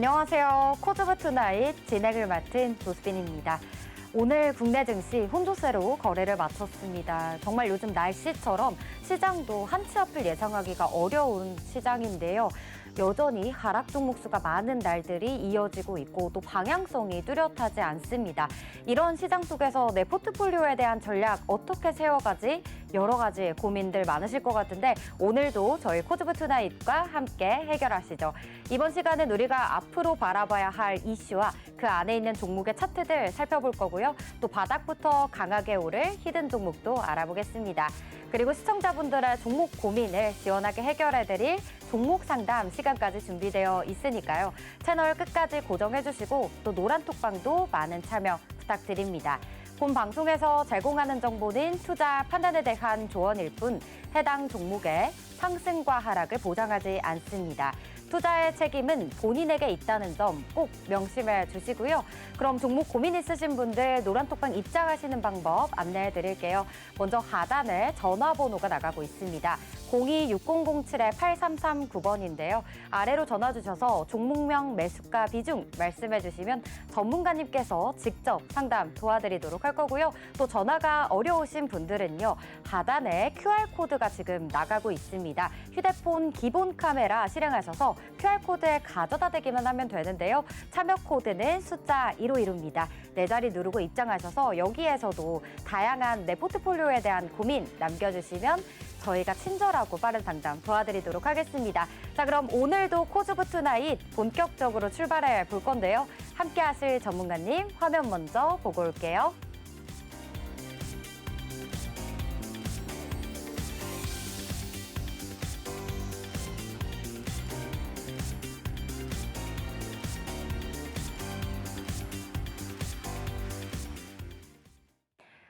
안녕하세요. 코즈브 투나잇 진행을 맡은 조스빈입니다. 오늘 국내 증시 혼조세로 거래를 마쳤습니다. 정말 요즘 날씨처럼 시장도 한치 앞을 예상하기가 어려운 시장인데요. 여전히 하락 종목 수가 많은 날들이 이어지고 있고 또 방향성이 뚜렷하지 않습니다. 이런 시장 속에서 내 포트폴리오에 대한 전략 어떻게 세워가지? 여러 가지 고민들 많으실 것 같은데 오늘도 저희 코즈브 투나잇과 함께 해결하시죠. 이번 시간은 우리가 앞으로 바라봐야 할 이슈와 그 안에 있는 종목의 차트들 살펴볼 거고요. 또 바닥부터 강하게 오를 히든 종목도 알아보겠습니다. 그리고 시청자분들의 종목 고민을 시원하게 해결해드릴 종목 상담 시간까지 준비되어 있으니까요. 채널 끝까지 고정해주시고 또 노란톡방도 많은 참여 부탁드립니다. 본 방송에서 제공하는 정보는 투자 판단에 대한 조언일 뿐 해당 종목의 상승과 하락을 보장하지 않습니다. 투자의 책임은 본인에게 있다는 점 꼭 명심해 주시고요. 그럼 종목 고민 있으신 분들 노란톡방 입장하시는 방법 안내해 드릴게요. 먼저 하단에 전화번호가 나가고 있습니다. 026007-8339번인데요. 아래로 전화 주셔서 종목명, 매수가, 비중 말씀해 주시면 전문가님께서 직접 상담 도와드리도록 할 거고요. 또 전화가 어려우신 분들은요. 하단에 QR코드가 지금 나가고 있습니다. 휴대폰 기본 카메라 실행하셔서 QR코드에 가져다 대기만 하면 되는데요. 참여 코드는 숫자 151입니다. 네 자리 누르고 입장하셔서 여기에서도 다양한 내 포트폴리오에 대한 고민 남겨주시면 저희가 친절하고 빠른 상담 도와드리도록 하겠습니다. 자, 그럼 오늘도 코즈브 투나잇 본격적으로 출발해 볼 건데요. 함께 하실 전문가님 화면 먼저 보고 올게요.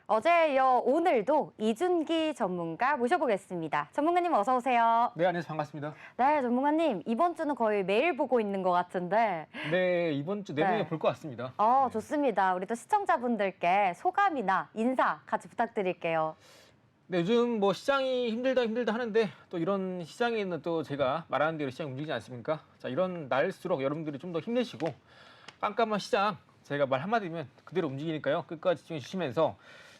어제에 이어 오늘도 이준기 전문가 모셔보겠습니다. 전문가님 어서 오세요. 네, 안녕하세요. 반갑습니다. 네, 전문가님 이번 주는 거의 매일 보고 있는 것 같은데. 네, 이번 주 내내 네. 볼 것 같습니다. 좋습니다. 우리 또 시청자분들께 소감이나 인사 같이 부탁드릴게요. 네, 요즘 뭐 시장이 힘들다 하는데 또 이런 시장에는 또 제가 말하는 대로 시장이 움직이지 않습니까? 자, 이런 날일수록 여러분들이 좀 더 힘내시고 깜깜한 시장 제가 말 한마디면 그대로 움직이니까요. 끝까지 집중해 주시면서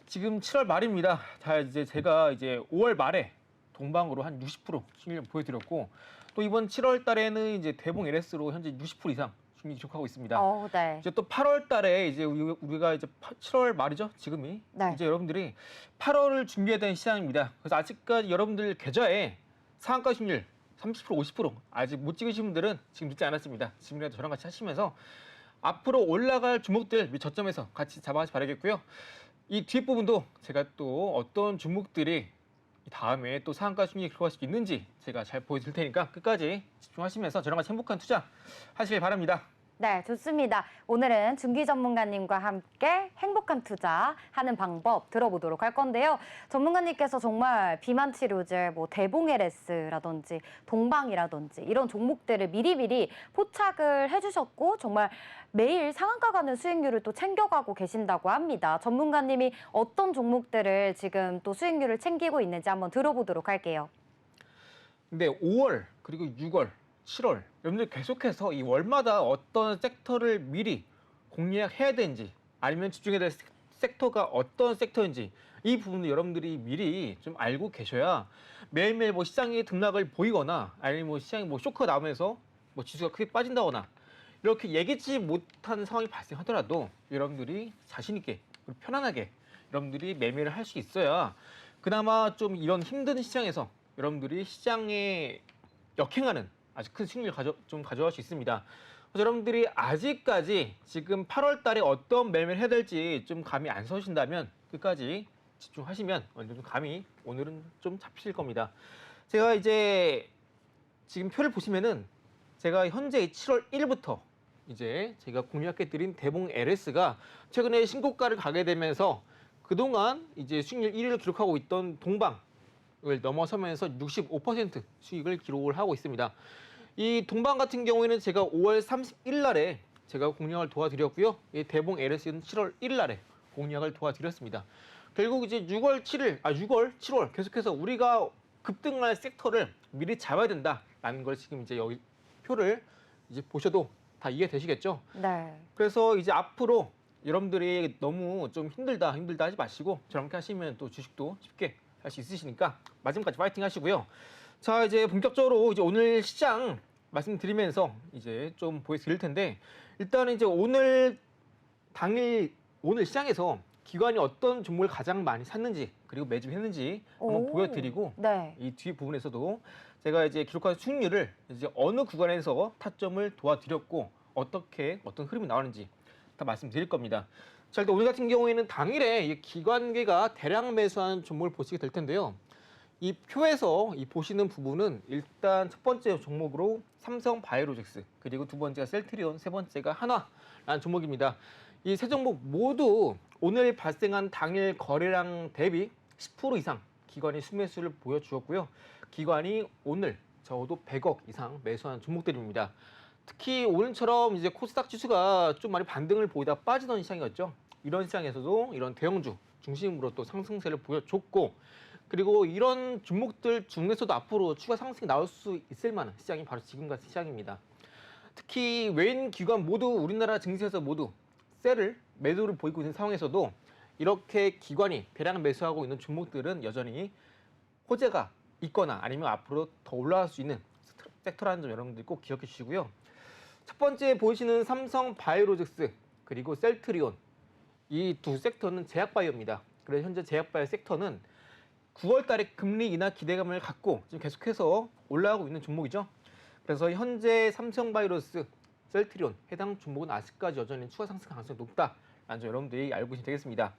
지금 7월 말입니다. 자, 이제 제가 5월 말에 동방으로 한 60% 수익률 보여드렸고 또 이번 7월 달에는 이제 대봉 LS로 현재 60% 이상 수익률 기록하고 있습니다. 네. 이제 또 8월 달에 이제 우리가 이제 7월 말이죠, 지금이. 네. 이제 여러분들이 8월을 준비해야 되는 시장입니다. 그래서 아직까지 여러분들 계좌에 상한가 수익률 30%, 50% 아직 못 찍으신 분들은 지금 늦지 않았습니다. 지금이라도 저랑 같이 하시면서 앞으로 올라갈 종목들 저점에서 같이 잡아가시 바라겠고요. 이 뒷부분도 제가 또 어떤 종목들이 다음에 또 상한가 수익률이 기록할 수 있는지 제가 잘 보여드릴 테니까 끝까지 집중하시면서 저랑 같이 행복한 투자 하시길 바랍니다. 네, 좋습니다. 오늘은 준기 전문가님과 함께 행복한 투자하는 방법 들어보도록 할 건데요. 전문가님께서 정말 비만 치료제, 대봉 LS라든지 동방이라든지 이런 종목들을 미리미리 포착을 해주셨고 정말 매일 상한가 가는 수익률을 또 챙겨가고 계신다고 합니다. 전문가님이 어떤 종목들을 지금 또 수익률을 챙기고 있는지 한번 들어보도록 할게요. 근데 5월 그리고 6월 7월 여러분들 계속해서 이 월마다 어떤 섹터를 미리 공략해야 되는지 아니면 집중해야 될 섹터가 어떤 섹터인지 이 부분을 여러분들이 미리 좀 알고 계셔야 매일매일 시장의 등락을 보이거나 아니면 시장이 쇼크가 나오면서 지수가 크게 빠진다거나 이렇게 예기치 못한 상황이 발생하더라도 여러분들이 자신 있게 그리고 편안하게 여러분들이 매매를 할 수 있어야 그나마 좀 이런 힘든 시장에서 여러분들이 시장에 역행하는 아주 큰 수익률을 가져갈 수 있습니다. 그래서 여러분들이 아직까지 지금 8월 달에 어떤 매매를 해야 될지 좀 감이 안 서신다면 끝까지 집중하시면 어느 정도 감이 오늘은 좀 잡히실 겁니다. 제가 이제 지금 표를 보시면은 제가 현재 7월 1일부터 이제 제가 공략해 드린 대봉 LS가 최근에 신고가를 가게 되면서 그동안 이제 수익률 1위를 기록하고 있던 동방을 넘어서면서 65% 수익을 기록을 하고 있습니다. 이 동방 같은 경우에는 제가 5월 31일 날에 제가 공략을 도와드렸고요. 이 대봉 LS는 7월 1일 날에 공략을 도와드렸습니다. 결국 이제 6월, 7월 계속해서 우리가 급등할 섹터를 미리 잡아야 된다라는 걸 지금 이제 여기 표를 이제 보셔도 다 이해되시겠죠? 네. 그래서 이제 앞으로 여러분들이 너무 좀 힘들다 하지 마시고 저렇게 하시면 또 주식도 쉽게 할 수 있으시니까 마지막까지 파이팅 하시고요. 자, 이제 본격적으로 이제 오늘 시장 말씀드리면서 이제 좀 보여드릴 텐데 일단은 이제 오늘 당일 오늘 시장에서 기관이 어떤 종목을 가장 많이 샀는지 그리고 매집했는지 한번 오. 보여드리고 네. 이 뒤 부분에서도 제가 이제 기록한 수익률을 이제 어느 구간에서 타점을 도와드렸고 어떤 흐름이 나오는지 다 말씀드릴 겁니다. 자, 일단 오늘 같은 경우에는 당일에 이 기관계가 대량 매수한 종목을 보시게 될 텐데요. 이 표에서 이 보시는 부분은 일단 첫 번째 종목으로 삼성 바이오로직스, 그리고 두 번째가 셀트리온, 세 번째가 한화라는 종목입니다. 이 세 종목 모두 오늘 발생한 당일 거래량 대비 10% 이상 기관이 순매수를 보여주었고요. 기관이 오늘 적어도 100억 이상 매수한 종목들입니다. 특히 오늘처럼 이제 코스닥 지수가 좀 많이 반등을 보이다 빠지던 시장이었죠. 이런 시장에서도 이런 대형주 중심으로 또 상승세를 보여줬고, 그리고 이런 종목들 중에서도 앞으로 추가 상승이 나올 수 있을 만한 시장이 바로 지금 같은 시장입니다. 특히 외인 기관 모두 우리나라 증시에서 모두 셀을 매도를 보이고 있는 상황에서도 이렇게 기관이 대량 매수하고 있는 종목들은 여전히 호재가 있거나 아니면 앞으로 더 올라갈 수 있는 섹터라는 점 여러분들 꼭 기억해 주시고요. 첫 번째 보이시는 삼성 바이오로직스 그리고 셀트리온, 이 두 섹터는 제약바이오입니다. 그래서 현재 제약바이오 섹터는 9월 달에 금리 인하 기대감을 갖고 지금 계속해서 올라가고 있는 종목이죠. 그래서 현재 삼성바이오로스, 셀트리온 해당 종목은 아직까지 여전히 추가 상승 가능성이 높다라는 점 여러분들이 알고 계시면 되겠습니다.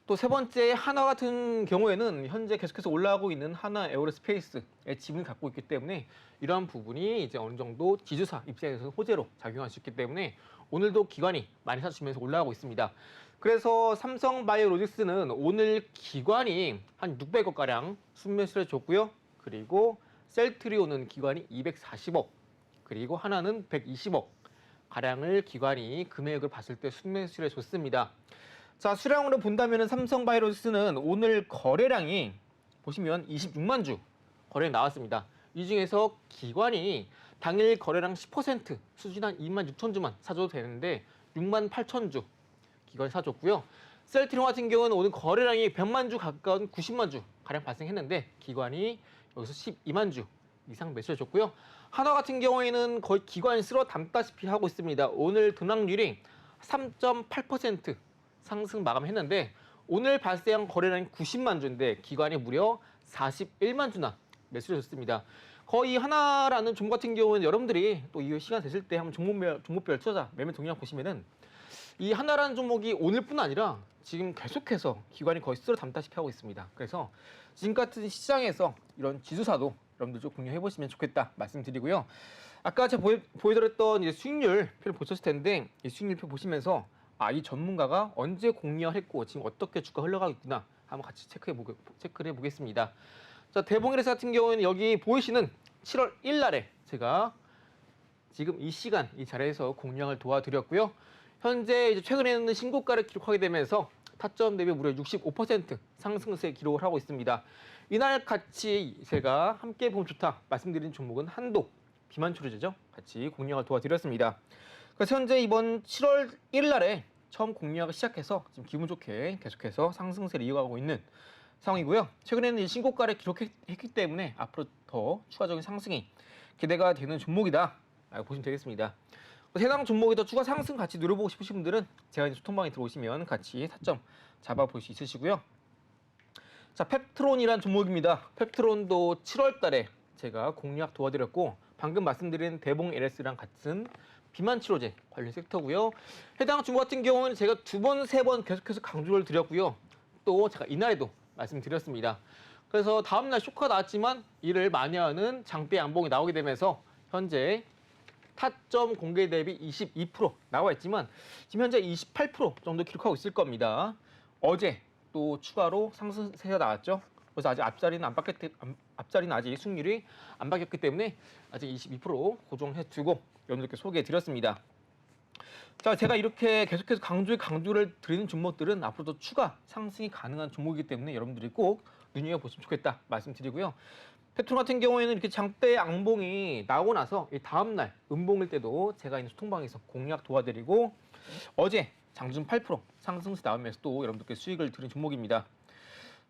또 세 번째 한화 같은 경우에는 현재 계속해서 올라가고 있는 한화 에어로스페이스의 지분을 갖고 있기 때문에 이러한 부분이 이제 어느 정도 지주사 입장에서 호재로 작용할 수 있기 때문에 오늘도 기관이 많이 사주면서 올라가고 있습니다. 그래서 삼성바이오로직스는 오늘 기관이 한 600억 가량 순매수를 줬고요. 그리고 셀트리온은 기관이 240억, 그리고 하나는 120억 가량을 기관이 금액을 봤을 때 순매수를 줬습니다. 자, 수량으로 본다면 삼성바이오로직스는 오늘 거래량이 보시면 26만 주 거래 나왔습니다. 이 중에서 기관이 당일 거래량 10% 수준 한 2만 6천 주만 사줘도 되는데 6만 8천 주 기관이 사줬고요. 셀트리온 같은 경우는 오늘 거래량이 100만 주 가까운 90만 주 가량 발생했는데 기관이 여기서 12만 주 이상 매수해줬고요. 한화 같은 경우에는 거의 기관이 쓸어 담다시피 하고 있습니다. 오늘 등락률이 3.8% 상승 마감했는데 오늘 발생한 거래량이 90만 주인데 기관이 무려 41만 주나 매수해줬습니다. 거의 하나라는 종목 같은 경우는 여러분들이 또 이 시간 되실 때 한번 종목별 투자 매매 동향 보시면은 이 하나라는 종목이 오늘뿐 아니라 지금 계속해서 기관이 거의 쓸어 담다시피 하고 있습니다. 그래서 지금 같은 시장에서 이런 지수사도 여러분들 좀 공유해 보시면 좋겠다 말씀드리고요. 아까 제가 보여드렸던 이제 수익률 표를 보셨을 텐데 이 수익률표 보시면서 이 전문가가 언제 공유했고 지금 어떻게 주가 흘러가고 있구나 한번 같이 체크를 해보겠습니다. 자, 대봉일에서 같은 경우에는 여기 보이시는 7월 1일 날에 제가 지금 이 시간 이 자리에서 공유를 도와드렸고요. 현재 이제 최근에는 신고가를 기록하게 되면서 타점 대비 무려 65% 상승세 기록을 하고 있습니다. 이날 같이 제가 함께 보면 좋다 말씀드린 종목은 한도 비만초료제죠. 같이 공유를 도와드렸습니다. 그래서 현재 이번 7월 1일 날에 처음 공유하기 시작해서 지금 기분 좋게 계속해서 상승세를 이어가고 있는 상황이고요. 최근에는 이 신고가를 기록했기 때문에 앞으로 더 추가적인 상승이 기대가 되는 종목이다 라고 보시면 되겠습니다. 해당 종목에 더 추가 상승 같이 누려보고 싶으신 분들은 제가 이제 소통방에 들어오시면 같이 타점 잡아볼 수 있으시고요. 자, 펩트론이란 종목입니다. 펩트론도 7월 달에 제가 공략 도와드렸고 방금 말씀드린 대봉 LS랑 같은 비만 치료제 관련 섹터고요. 해당 종목 같은 경우는 제가 2번, 3번 계속해서 강조를 드렸고요. 또 제가 이날에도 말씀드렸습니다. 그래서 다음날 쇼크가 나왔지만 이를 만회하는 장대 양봉이 나오게 되면서 현재 타점 공개 대비 22% 나와 있지만 지금 현재 28% 정도 기록하고 있을 겁니다. 어제 또 추가로 상승세가 나왔죠. 그래서 아직 앞자리는 아직 수익률이 안 바뀌었기 때문에 아직 22% 고정해 두고 여러분들께 소개해 드렸습니다. 자, 제가 이렇게 계속해서 강조를 드리는 종목들은 앞으로도 추가 상승이 가능한 종목이기 때문에 여러분들이 꼭 눈여겨보시면 좋겠다 말씀드리고요. 페트론 같은 경우에는 이렇게 장대 양봉이 나오고 나서 이 다음날 음봉일 때도 제가 있는 소통방에서 공략 도와드리고 어제 장중 8% 상승세 나오면서 또 여러분들께 수익을 드린 종목입니다.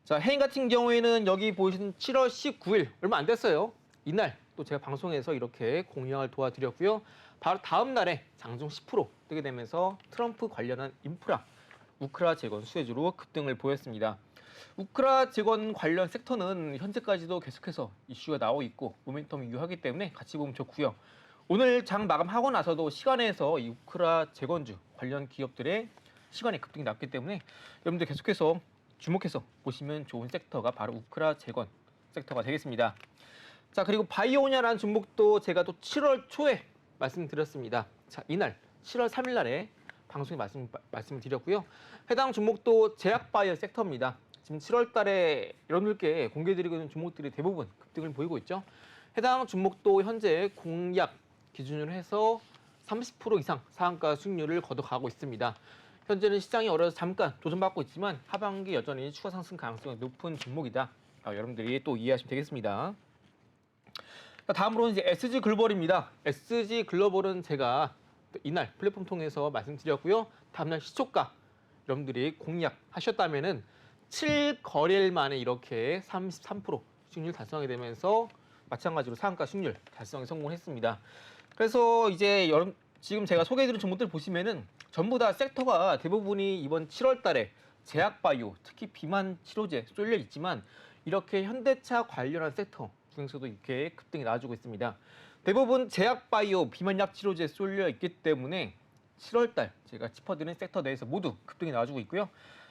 자, 해인 같은 경우에는 여기 보이시는 7월 19일 얼마 안 됐어요. 이날 또 제가 방송에서 이렇게 공략을 도와드렸고요. 바로 다음 날에 장중 10% 뜨게 되면서 트럼프 관련한 인프라, 우크라 재건 수혜주로 급등을 보였습니다. 우크라 재건 관련 섹터는 현재까지도 계속해서 이슈가 나오고 있고 모멘텀이 유효하기 때문에 같이 보면 좋고요. 오늘 장 마감하고 나서도 시간에서 이 우크라 재건주 관련 기업들의 시간에 급등이 났기 때문에 여러분들 계속해서 주목해서 보시면 좋은 섹터가 바로 우크라 재건 섹터가 되겠습니다. 자, 그리고 바이오냐라는 종목도 제가 또 7월 초에 말씀드렸습니다. 자, 이날 7월 3일 날에 방송에 말씀을 드렸고요. 해당 종목도 제약바이오 섹터입니다. 지금 7월 달에 여러분들께 공개드리고 있는 종목들이 대부분 급등을 보이고 있죠. 해당 종목도 현재 공약 기준으로 해서 30% 이상 상한가 수익률을 거둬가고 있습니다. 현재는 시장이 어려서 잠깐 조정받고 있지만 하반기 여전히 추가 상승 가능성이 높은 종목이다. 여러분들이 또 이해하시면 되겠습니다. 다음으로는 이제 SG 글로벌입니다. SG 글로벌은 제가 이날 플랫폼 통해서 말씀드렸고요. 다음날 시초가 여러분들이 공략하셨다면은 7거래일 만에 이렇게 33% 수익률 달성하게 되면서 마찬가지로 상한가 수익률 달성에 성공했습니다. 그래서 이제 지금 제가 소개해드린 종목들 보시면은 전부 다 섹터가 대부분이 이번 7월 달에 제약바이오, 특히 비만 치료제 쏠려 있지만 이렇게 현대차 관련한 섹터 중에서도 이렇게 급등이 나와주고 있습니다. 대부분 제약바이오, 비만약 치료제에 쏠려 있기 때문에 7월 달 제가 짚어드린 섹터 내에서 모두 급등이 나와주고 있고요.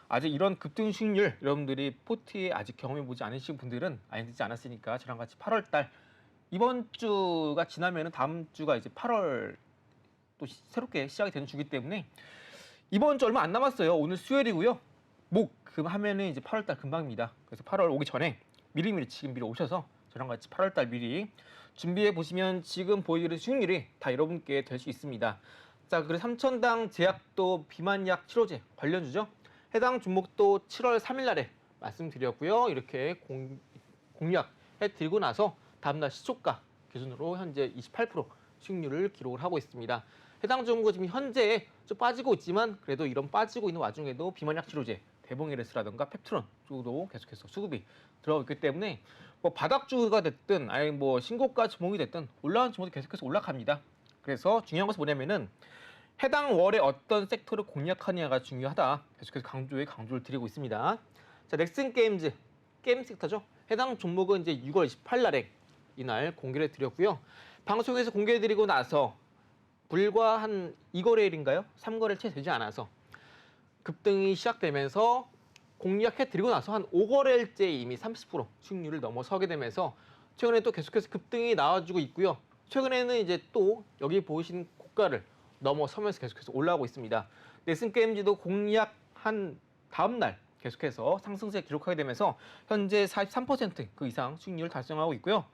아직 이런 급등 수익률 여러분들이 포트에 아직 경험해보지 않으신 분들은 알지 않았으니까 저랑 같이 8월 달 이번 주가 지나면은 다음 주가 이제 8월 또 새롭게 시작이 되는 주기 때문에 이번 주 얼마 안 남았어요. 오늘 수요일이고요. 금 하면은 이제 8월 달 금방입니다. 그래서 8월 오기 전에 지금 미리 오셔서 저랑 같이 8월 달 미리 준비해 보시면 지금 보여드린 수익률이 다 여러분께 될 수 있습니다. 자, 그리고 삼천당 제약도 비만약 치료제 관련주죠. 해당 종목도 7월 3일 날에 말씀드렸고요. 이렇게 공략해 드리고 나서 다음날 시초가 기준으로 현재 28% 수익률을 기록을 하고 있습니다. 해당 종목은 지금 현재 좀 빠지고 있지만 그래도 이런 빠지고 있는 와중에도 비만약 치료제, 대봉에레스라든가 펩트론 쪽도 계속해서 수급이 들어가고 있기 때문에 뭐 바닥주가 됐든 아니 뭐 신고가 종목이 됐든 올라가는 종목이 계속해서 올라갑니다. 그래서 중요한 것은 뭐냐면은 해당 월에 어떤 섹터를 공략하느냐가 중요하다. 계속해서 강조를 드리고 있습니다. 자, 넥슨 게임즈 게임 섹터죠. 해당 종목은 이제 6월 28일 날에 이날 공개를 드렸고요. 방송에서 공개해드리고 나서 불과 한 2거래일인가요? 3거래일 채 되지 않아서 급등이 시작되면서 공략해드리고 나서 한 5거래일째 이미 30% 수익률을 넘어서게 되면서 최근에 또 계속해서 급등이 나와주고 있고요. 최근에는 이제 또 여기 보이시는 고가를 넘어서면서 계속해서 올라오고 있습니다. 넥슨 게임즈도 공략한 다음 날 계속해서 상승세 기록하게 되면서 현재 43% 이상 수익률을 달성하고 있고요.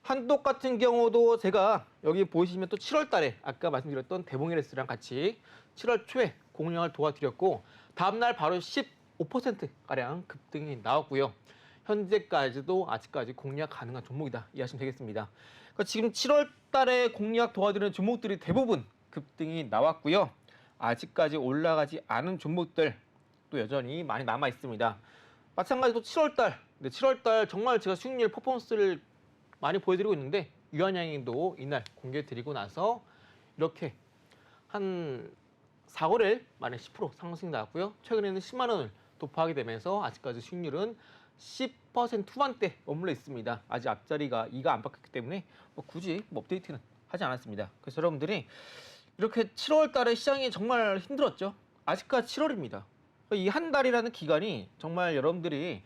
한독 같은 경우도 제가 여기 보시면 또 7월 달에 아까 말씀드렸던 대봉에레스랑 같이 7월 초에 공략을 도와드렸고 다음날 바로 15%가량 급등이 나왔고요. 현재까지도 아직까지 공략 가능한 종목이다 이해하시면 되겠습니다. 그러니까 지금 7월 달에 공략 도와드리는 종목들이 대부분 급등이 나왔고요. 아직까지 올라가지 않은 종목들 또 여전히 많이 남아 있습니다. 마찬가지로 7월 달, 7월 달 정말 제가 수익률 퍼포먼스를 많이 보여드리고 있는데 유한양행도 이날 공개드리고 나서 이렇게 한 4거래일 만에 10% 상승이 나왔고요. 최근에는 10만 원을 도파하게 되면서 아직까지 수익률은 10% 후반대 머물러 있습니다. 아직 앞자리가 2가 안 바뀌었기 때문에 굳이 업데이트는 하지 않았습니다. 그래서 여러분들이 이렇게 7월 달에 시장이 정말 힘들었죠. 아직까지 7월입니다. 이 한 달이라는 기간이 정말 여러분들이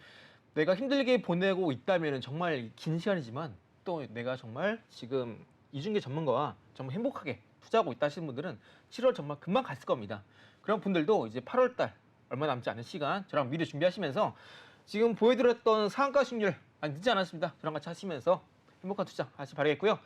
내가 힘들게 보내고 있다면 정말 긴 시간이지만 또 내가 정말 지금 이중계 전문가와 정말 행복하게 투자하고 있다 하시는 분들은 7월 정말 금방 갔을 겁니다. 그런 분들도 이제 8월 달 얼마 남지 않은 시간 저랑 미리 준비하시면서 지금 보여드렸던 상한가 수익률 늦지 않았습니다. 저랑 같이 하시면서 행복한 투자 하시기 바라겠고요.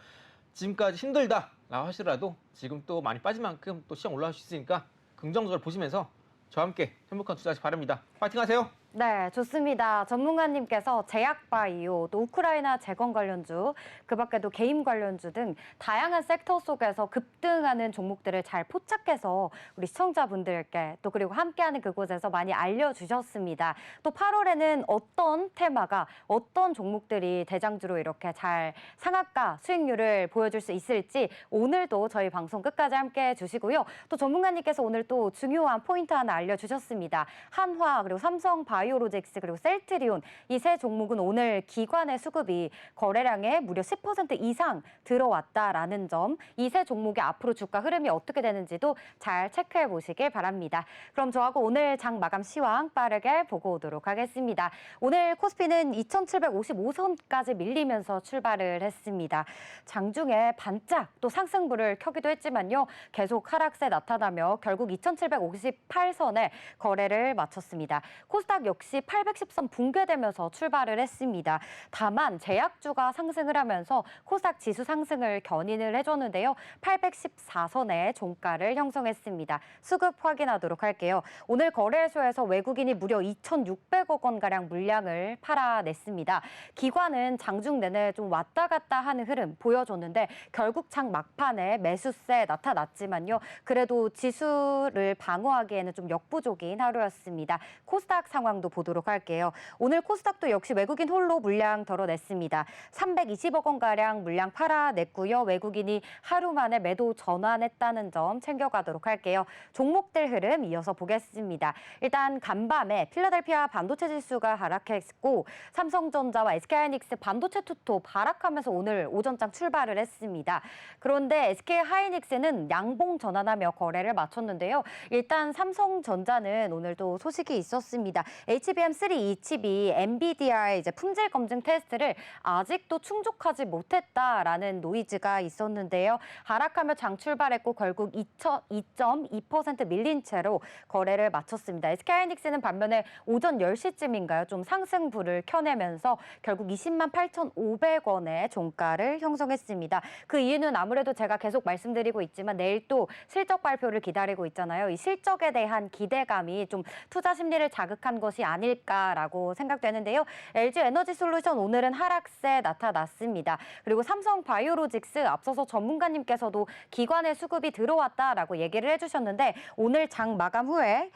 지금까지 힘들다 라고 하시더라도 지금 또 많이 빠진 만큼 또 시장 올라갈 수 있으니까 긍정적으로 보시면서 저와 함께 행복한 투자 하시기 바랍니다. 파이팅 하세요. 네, 좋습니다. 전문가님께서 제약바이오, 또 우크라이나 재건 관련주, 그 밖에도 게임 관련주 등 다양한 섹터 속에서 급등하는 종목들을 잘 포착해서 우리 시청자분들께 또 그리고 함께하는 그곳에서 많이 알려주셨습니다. 또 8월에는 어떤 테마가 어떤 종목들이 대장주로 이렇게 잘 상한가 수익률을 보여줄 수 있을지 오늘도 저희 방송 끝까지 함께해 주시고요. 또 전문가님께서 오늘 또 중요한 포인트 하나 알려주셨습니다. 한화 그리고 삼성 바이오로직스 그리고 셀트리온 이 세 종목은 오늘 기관의 수급이 거래량의 무려 10% 이상 들어왔다라는 점, 이 세 종목의 앞으로 주가 흐름이 어떻게 되는지도 잘 체크해 보시길 바랍니다. 그럼 저하고 오늘 장 마감 시황 빠르게 보고 오도록 하겠습니다. 오늘 코스피는 2,755선까지 밀리면서 출발을 했습니다. 장중에 반짝 또 상승불을 켜기도 했지만요. 계속 하락세 나타나며 결국 2,758선에 거래를 마쳤습니다. 코스닥 역시 810선 붕괴되면서 출발을 했습니다. 다만 제약주가 상승을 하면서 코스닥 지수 상승을 견인을 해줬는데요. 814선에 종가를 형성했습니다. 수급 확인하도록 할게요. 오늘 거래소에서 외국인이 무려 2,600억 원가량 물량을 팔아냈습니다. 기관은 장중 내내 좀 왔다 갔다 하는 흐름 보여줬는데 결국 장 막판에 매수세 나타났지만요. 그래도 지수를 방어하기에는 좀 역부족인 하루였습니다. 코스닥 상황도 보도록 할게요. 오늘 코스닥도 역시 외국인 홀로 물량 덜어냈습니다. 320억 원가량 물량 팔아냈고요. 외국인이 하루 만에 매도 전환했다는 점 챙겨가도록 할게요. 종목들 흐름 이어서 보겠습니다. 일단 간밤에 필라델피아 반도체 지수가 하락했고 삼성전자와 SK하이닉스 반도체 투톱 하락하면서 오늘 오전장 출발을 했습니다. 그런데 SK하이닉스는 양봉 전환하며 거래를 마쳤는데요. 일단 삼성전자는 오늘도 소식이 있었습니다. HBM3 이 칩이 NVIDIA의 이제 품질 검증 테스트를 아직도 충족하지 못했다라는 노이즈가 있었는데요. 하락하며 장 출발했고 결국 2.2% 밀린 채로 거래를 마쳤습니다. SK하이닉스는 반면에 오전 10시쯤인가요? 좀 상승불을 켜내면서 결국 20만 8,500원의 종가를 형성했습니다. 그 이유는 아무래도 제가 계속 말씀드리고 있지만 내일 또 실적 발표를 기다리고 있잖아요. 이 실적에 대한 기대감이 좀 투자 심리를 자극한 것이 아닐까라고 생각되는데요. LG에너지솔루션 오늘은 하락세 나타났습니다. 그리고 삼성 바이오로직스 앞서서 전문가님께서도 기관의 수급이 들어왔다라고 얘기를 해주셨는데 오늘 장 마감 후에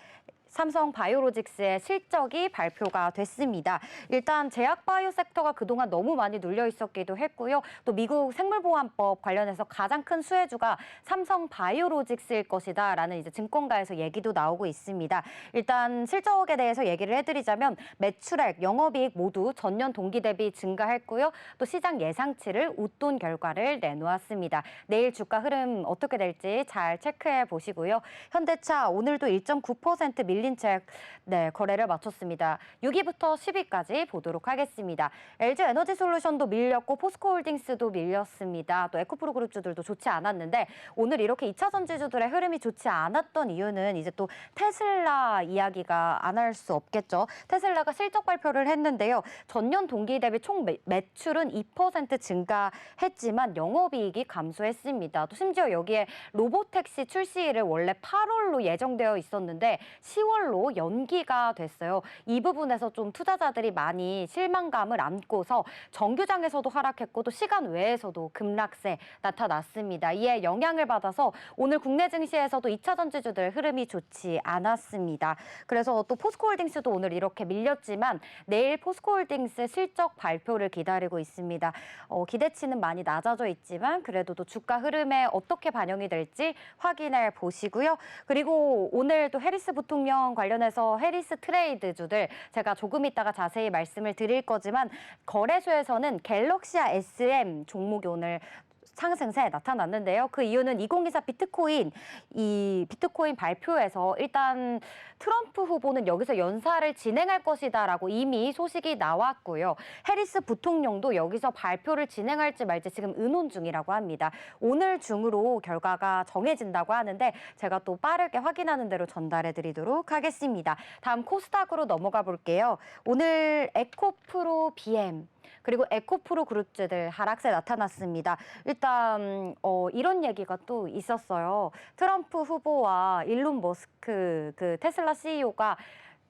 삼성 바이오로직스의 실적이 발표가 됐습니다. 일단 제약바이오 섹터가 그동안 너무 많이 눌려 있었기도 했고요. 또 미국 생물보안법 관련해서 가장 큰 수혜주가 삼성 바이오로직스일 것이다라는 이제 증권가에서 얘기도 나오고 있습니다. 일단 실적에 대해서 얘기를 해드리자면 매출액, 영업이익 모두 전년 동기 대비 증가했고요. 또 시장 예상치를 웃돈 결과를 내놓았습니다. 내일 주가 흐름 어떻게 될지 잘 체크해 보시고요. 현대차 오늘도 1.9% 밀린 채 거래를 마쳤습니다. 6위부터 10위까지 보도록 하겠습니다. LG에너지솔루션도 밀렸고 포스코홀딩스도 밀렸습니다. 또 에코프로 그룹주들도 좋지 않았는데 오늘 이렇게 2차 전지주들의 흐름이 좋지 않았던 이유는 이제 또 테슬라 이야기가 안 할 수 없겠죠. 테슬라가 실적 발표를 했는데요. 전년 동기 대비 총 매출은 2% 증가했지만 영업이익이 감소했습니다. 또 심지어 여기에 로보택시 출시일을 원래 8월로 예정되어 있었는데 10월로 연기가 됐어요. 이 부분에서 좀 투자자들이 많이 실망감을 안고서 정규장에서도 하락했고 또 시간 외에서도 급락세 나타났습니다. 이에 영향을 받아서 오늘 국내 증시에서도 2차 전지주들 흐름이 좋지 않았습니다. 그래서 또 포스코홀딩스도 오늘 이렇게 밀렸지만 내일 포스코홀딩스 실적 발표를 기다리고 있습니다. 기대치는 많이 낮아져 있지만 그래도 또 주가 흐름에 어떻게 반영이 될지 확인해 보시고요. 그리고 오늘 또 해리스 부통령 관련해서 해리스 트레이드주들 제가 조금 이따가 자세히 말씀을 드릴 거지만 거래소에서는 갤럭시아 SM 종목이 오늘 상승세 나타났는데요. 그 이유는 2024 비트코인 발표에서 일단 트럼프 후보는 여기서 연사를 진행할 것이다라고 이미 소식이 나왔고요. 해리스 부통령도 여기서 발표를 진행할지 말지 지금 의논 중이라고 합니다. 오늘 중으로 결과가 정해진다고 하는데 제가 또 빠르게 확인하는 대로 전달해 드리도록 하겠습니다. 다음 코스닥으로 넘어가 볼게요. 오늘 에코프로 BM 그리고 에코프로 그룹주들 하락세 나타났습니다. 일단 이런 얘기가 또 있었어요. 트럼프 후보와 일론 머스크 그 테슬라 CEO가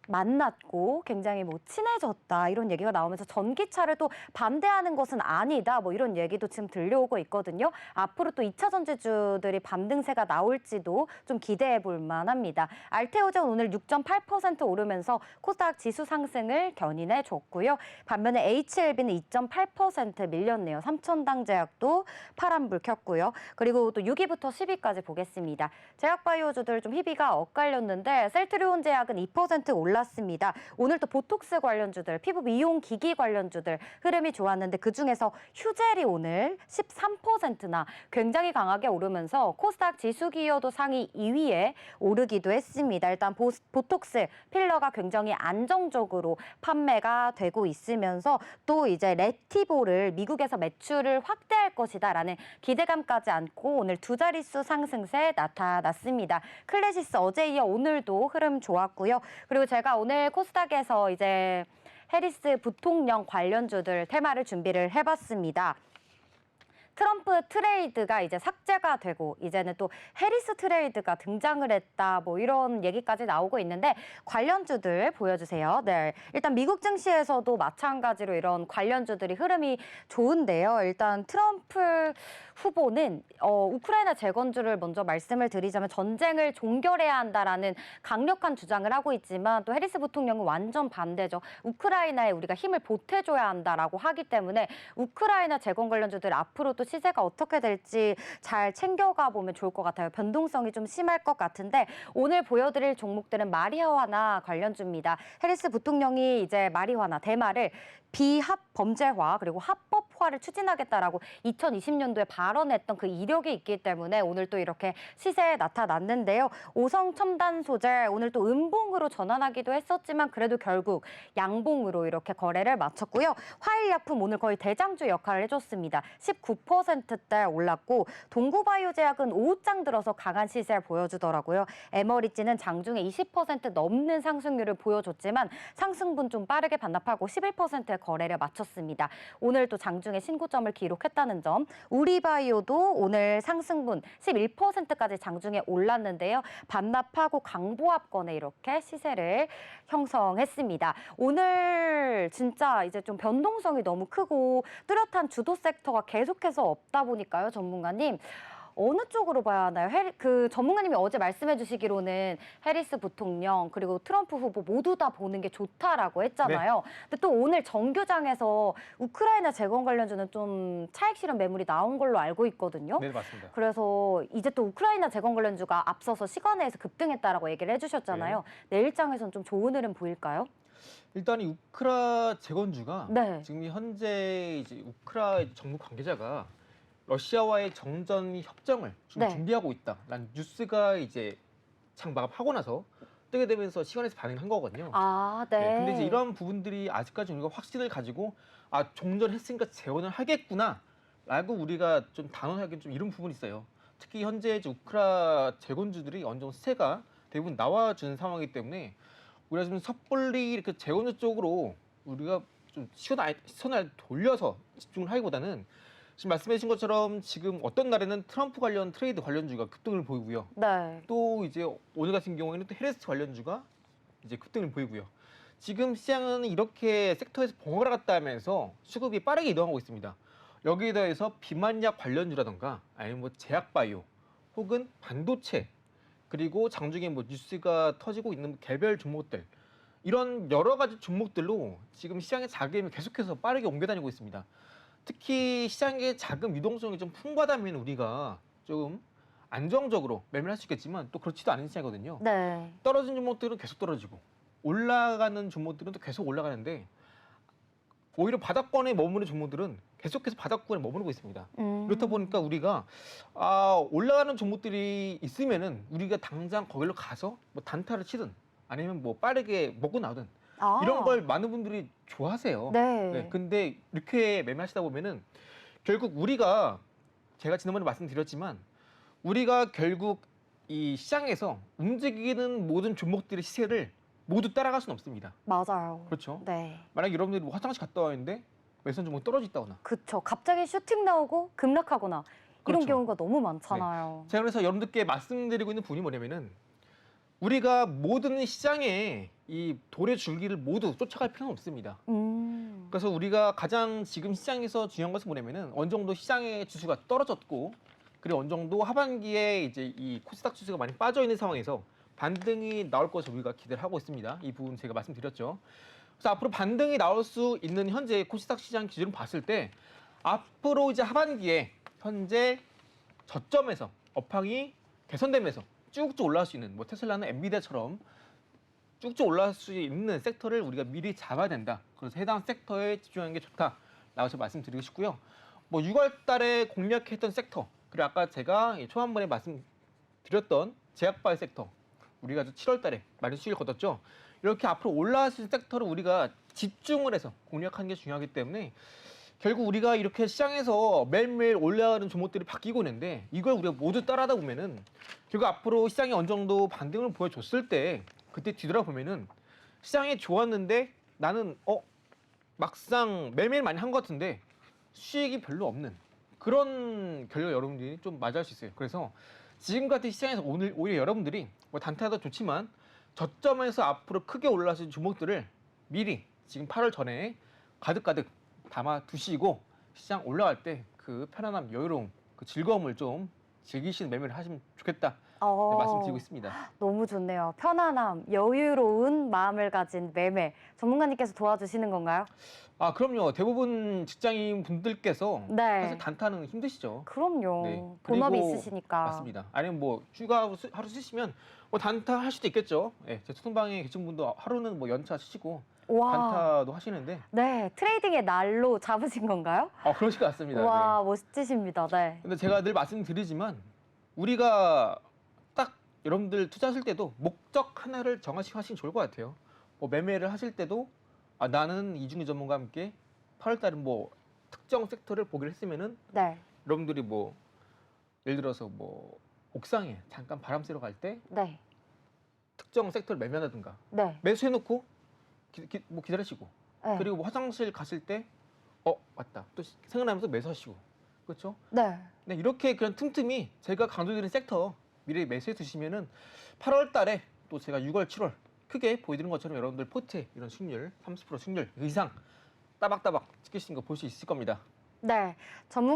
만났고 굉장히 뭐 친해졌다 이런 얘기가 나오면서 전기차를 또 반대하는 것은 아니다 뭐 이런 얘기도 지금 들려오고 있거든요. 앞으로 또 2차 전지주들이 반등세가 나올지도 좀 기대해 볼 만합니다. 알테오전 오늘 6.8% 오르면서 코스닥 지수 상승을 견인해 줬고요. 반면에 HLB는 2.8% 밀렸네요. 삼천당 제약도 파란불 켰고요. 그리고 또 6위부터 10위까지 보겠습니다. 제약바이오주들 좀 희비가 엇갈렸는데 셀트리온 제약은 2% 올랐습니다. 오늘 또 보톡스 관련주들, 피부 미용 기기 관련주들 흐름이 좋았는데 그중에서 휴젤이 오늘 13%나 굉장히 강하게 오르면서 코스닥 지수 기여도 상위 2위에 오르기도 했습니다. 일단 보톡스 필러가 굉장히 안정적으로 판매가 되고 있으면서 또 이제 레티보를 미국에서 매출을 확대할 것이다라는 기대감까지 안고 오늘 두 자릿수 상승세 나타났습니다. 클래시스 어제 이어 오늘도 흐름 좋았고요. 그리고 제가 오늘 코스닥에서 이제 해리스 부통령 관련주들 테마를 준비를 해봤습니다. 트럼프 트레이드가 이제 삭제가 되고 이제는 또 해리스 트레이드가 등장을 했다 뭐 이런 얘기까지 나오고 있는데 관련주들 보여주세요. 네, 일단 미국 증시에서도 마찬가지로 이런 관련주들이 흐름이 좋은데요. 일단 트럼프 후보는 우크라이나 재건주를 먼저 말씀을 드리자면 전쟁을 종결해야 한다라는 강력한 주장을 하고 있지만 또 해리스 부통령은 완전 반대죠. 우크라이나에 우리가 힘을 보태줘야 한다라고 하기 때문에 우크라이나 재건 관련주들 앞으로 또 시세가 어떻게 될지 잘 챙겨가 보면 좋을 것 같아요. 변동성이 좀 심할 것 같은데 오늘 보여드릴 종목들은 마리화나 관련주입니다. 해리스 부통령이 이제 마리화나 대마를 비합 범죄화 그리고 합법화를 추진하겠다라고 2020년도에 발언했던 그 이력이 있기 때문에 오늘 또 이렇게 시세에 나타났는데요. 오성 첨단 소재 오늘 또 음봉으로 전환하기도 했었지만 그래도 결국 양봉으로 이렇게 거래를 마쳤고요. 화일약품 오늘 거의 대장주 역할을 해줬습니다. 19%대 올랐고 동구바이오제약은 5장 들어서 강한 시세를 보여주더라고요. 에머리지는 장중에 20% 넘는 상승률을 보여줬지만 상승분 좀 빠르게 반납하고 11%의 거래를 마쳤습니다. 오늘 또 장중에 신고점을 기록했다는 점. 우리바이오도 오늘 상승분 11%까지 장중에 올랐는데요. 반납하고 강보합권에 이렇게 시세를 형성했습니다. 오늘 진짜 이제 좀 변동성이 너무 크고 뚜렷한 주도 섹터가 계속해서 없다 보니까요, 전문가님. 어느 쪽으로 봐야 하나요? 그 전문가님이 어제 말씀해 주시기로는 해리스 부통령 그리고 트럼프 후보 모두 다 보는 게 좋다라고 했잖아요. 네. 근데 또 오늘 정규장에서 우크라이나 재건 관련주는 좀 차익 실현 매물이 나온 걸로 알고 있거든요. 네, 맞습니다. 그래서 이제 또 우크라이나 재건 관련주가 앞서서 시간에서 급등했다라고 얘기를 해주셨잖아요. 네. 내일장에서는 좀 좋은 흐름 보일까요? 일단 이 우크라 재건주가 네. 지금 현재 이제 우크라 정부 관계자가 러시아와의 정전 협정을 지금 네. 준비하고 있다라는 뉴스가 이제 창마감하고 나서 뜨게 되면서 시간에서 반응한 거거든요. 아, 네. 네. 근데 이제 이런 부분들이 아직까지 우리가 확신을 가지고 종전했으니까 재원을 하겠구나라고 우리가 좀 단언하기는 좀 이런 부분이 있어요. 특히 현재 이제 우크라 재건주들이 어느 정도 시세가 대부분 나와준 상황이기 때문에 우리가 지금 섣불리 이렇게 재건주 쪽으로 우리가 좀 시선을 돌려서 집중을 하기보다는 지금 말씀해 주신 것처럼 지금 어떤 날에는 트럼프 관련 트레이드 관련주가 급등을 보이고요. 네. 또 이제 오늘 같은 경우에는 또 해리스 관련주가 이제 급등을 보이고요. 지금 시장은 이렇게 섹터에서 번갈아 갔다 하면서 수급이 빠르게 이동하고 있습니다. 여기에 더해서 비만약 관련주라던가 아니면 뭐 제약바이오 혹은 반도체 그리고 장중에 뭐 뉴스가 터지고 있는 개별 종목들 이런 여러 가지 종목들로 지금 시장의 자금이 계속해서 빠르게 옮겨 다니고 있습니다. 특히 시장의 자금 유동성이 좀 풍부하다면 우리가 좀 안정적으로 매매를 할 수 있겠지만 또 그렇지도 않은 시장이거든요. 네. 떨어진 종목들은 계속 떨어지고 올라가는 종목들은 또 계속 올라가는데 오히려 바닥권에 머무는 종목들은 계속해서 바닥권에 머무르고 있습니다. 그렇다 보니까 우리가 올라가는 종목들이 있으면은 우리가 당장 거기로 가서 뭐 단타를 치든 아니면 뭐 빠르게 먹고 나오든 이런 걸 많은 분들이 좋아하세요. 네. 네. 근데 이렇게 매매하시다 보면은 결국 우리가 제가 지난번에 말씀드렸지만 우리가 결국 이 시장에서 움직이는 모든 종목들의 시세를 모두 따라갈 수는 없습니다. 맞아요. 그렇죠. 네. 만약에 여러분들이 뭐 화장실 갔다 왔는데 매수한 종목이 떨어져 있다거나. 그렇죠. 갑자기 슈팅 나오고 급락하거나 이런 그렇죠. 경우가 너무 많잖아요. 제가 그래서 여러분들께 말씀드리고 있는 부분이 뭐냐면은 우리가 모든 시장에 이 돌의 줄기를 모두 쫓아갈 필요는 없습니다. 그래서 우리가 가장 지금 시장에서 중요한 것은 뭐냐면은 어느 정도 시장의 지수가 떨어졌고 그리고 어느 정도 하반기에 이제 이 코스닥 지수가 많이 빠져 있는 상황에서 반등이 나올 것을 우리가 기대를 하고 있습니다. 이 부분 제가 말씀드렸죠. 그래서 앞으로 반등이 나올 수 있는 현재 코스닥 시장 기준을 봤을 때 앞으로 이제 하반기에 현재 저점에서 업황이 개선되면서 쭉쭉 올라갈 수 있는 뭐 테슬라나 엔비디아처럼 쭉쭉 올라갈 수 있는 섹터를 우리가 미리 잡아야 된다. 그래서 해당 섹터에 집중하는 게 좋다라고 제가 말씀드리고 싶고요. 뭐 6월 달에 공략했던 섹터 그리고 아까 제가 초반번에 말씀드렸던 제약바이오 섹터 우리가 7월 달에 많이 수익을 거뒀죠. 이렇게 앞으로 올라갈 수 있는 섹터를 우리가 집중을 해서 공략하는 게 중요하기 때문에 결국 우리가 이렇게 시장에서 매일매일 올라가는 종목들이 바뀌고 있는데 이걸 우리가 모두 따라하다 보면은 결국 앞으로 시장이 어느 정도 반등을 보여줬을 때 그때 뒤돌아보면은 시장이 좋았는데 나는 막상 매일매일 많이 한 것 같은데 수익이 별로 없는 그런 결과 여러분들이 좀 맞이할 수 있어요. 그래서 지금 같은 시장에서 오히려 여러분들이 뭐 단타도 좋지만 저점에서 앞으로 크게 올라가는 종목들을 미리 지금 8월 전에 가득가득 담아 두시고 시장 올라갈 때 그 편안함, 여유로움, 그 즐거움을 좀 즐기시는 매매를 하시면 좋겠다 네, 말씀드리고 있습니다. 너무 좋네요. 편안함, 여유로운 마음을 가진 매매. 전문가님께서 도와주시는 건가요? 아 그럼요. 대부분 직장인 분들께서 네. 사실 단타는 힘드시죠. 그럼요. 네. 본업이 그리고 있으시니까. 맞습니다. 아니면 뭐 휴가 하루 쓰시면 뭐 단타 할 수도 있겠죠. 예, 제 소통방에 계신 분도 하루는 뭐 연차 쓰시고 와. 단타도 하시는데 네, 트레이딩의 날로 잡으신 건가요? 그러실 것 같습니다. 와, 네. 멋지십니다. 네. 근데 제가 늘 말씀드리지만 우리가 딱 여러분들 투자하실 때도 목적 하나를 정하시고 하시면 좋을 것 같아요. 뭐 매매를 하실 때도 나는 이중기 전문가와 함께 8월 달은 뭐 특정 섹터를 보기로 했으면은 네. 여러분들이 뭐 예를 들어서 뭐 옥상에 잠깐 바람 쐬러 갈 때 네. 특정 섹터를 매매한다든가 네. 매수해놓고 뭐 기다리시고 네. 그리고 뭐 화장실 가실 때 맞다 또 생각나면서 매수하시고 그렇죠? 네. 네, 이렇게 그냥 틈틈이 제가 강조드리는 섹터 미리 매수해 두시면은 8월 달에 또 제가 6월, 7월 크게 보여드린 것처럼 여러분들 포트에 이런 수익률 30% 수익률 이상 따박따박 찍히신 거 볼 수 있을 겁니다. 네,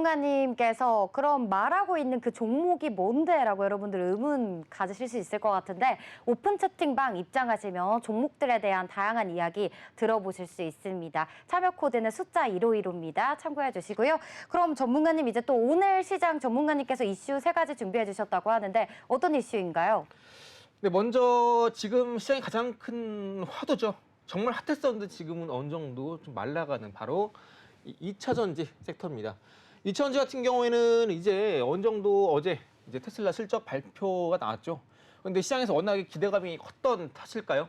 전문가님께서 그럼 말하고 있는 그 종목이 뭔데라고 여러분들 의문 가지실 수 있을 것 같은데 오픈 채팅방 입장하시면 종목들에 대한 다양한 이야기 들어보실 수 있습니다. 참여 코드는 숫자 1515입니다. 참고해 주시고요. 그럼 전문가님 이제 또 오늘 시장 전문가님께서 이슈 3가지 준비해 주셨다고 하는데 어떤 이슈인가요? 네, 먼저 지금 시장이 가장 큰 화두죠. 정말 핫했었는데 지금은 어느 정도 좀 말라가는 바로 2차 전지 섹터입니다. 2차 전지 같은 경우에는 이제 어느 정도 어제 이제 테슬라 실적 발표가 나왔죠. 그런데 시장에서 워낙에 기대감이 컸던 탓일까요?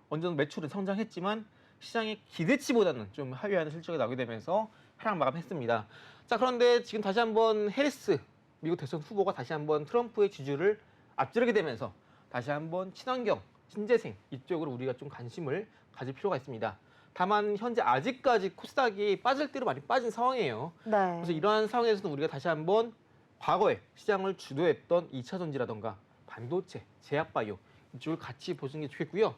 어느 정도 매출은 성장했지만 시장의 기대치보다는 좀 하회하는 실적이 나오게 되면서 하락 마감했습니다. 자, 그런데 지금 다시 한번 해리스 미국 대선 후보가 다시 한번 트럼프의 지지를 앞지르게 되면서 다시 한번 친환경, 신재생 이쪽으로 우리가 좀 관심을 가질 필요가 있습니다. 다만 현재 아직까지 코스닥이 빠질 대로 많이 빠진 상황이에요. 네. 그래서 이러한 상황에서는 우리가 다시 한번 과거에 시장을 주도했던 2차 전지라던가 반도체, 제약바이오 이쪽을 같이 보시는 게 좋겠고요.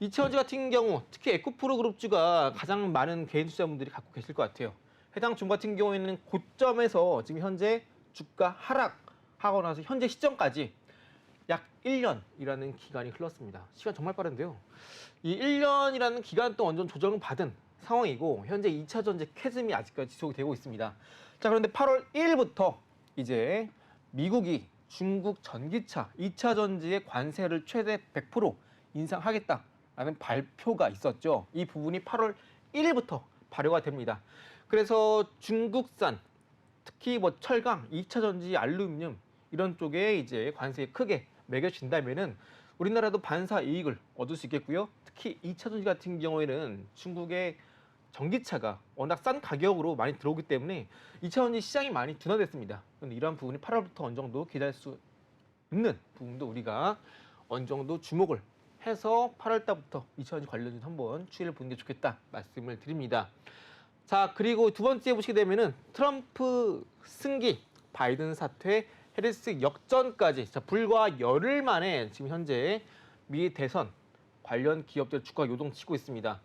2차 전지 같은 경우 특히 에코프로 그룹주가 가장 많은 개인 투자분들이 갖고 계실 것 같아요. 해당 종 같은 경우에는 고점에서 지금 현재 주가 하락하고 나서 현재 시점까지 약 1년이라는 기간이 흘렀습니다. 시간 정말 빠른데요. 이 1년이라는 기간 동안 완전 조정을 받은 상황이고 현재 2차 전지 캐즘이 아직까지 지속이 되고 있습니다. 자, 그런데 8월 1일부터 이제 미국이 중국 전기차 2차 전지의 관세를 최대 100% 인상하겠다라는 발표가 있었죠. 이 부분이 8월 1일부터 발효가 됩니다. 그래서 중국산 특히 뭐 철강, 2차 전지, 알루미늄 이런 쪽에 이제 관세에 크게 매겨진다면은 우리나라도 반사 이익을 얻을 수 있겠고요. 특히 2차 전지 같은 경우에는 중국의 전기차가 워낙 싼 가격으로 많이 들어오기 때문에 2차 전지 시장이 많이 둔화됐습니다. 그런데 이러한 부분이 8월부터 어느 정도 기다릴 수 있는 부분도 우리가 어느 정도 주목을 해서 8월 달부터 2차 전지 관련주 한번 추이를 보는 게 좋겠다 말씀을 드립니다. 자, 그리고 두 번째 보시게 되면은 트럼프 승기, 바이든 사퇴, 해리스 역전까지 자, 불과 열흘 만에 지금 현재 미 대선 관련 기업들 주가 요동치고 있습니다.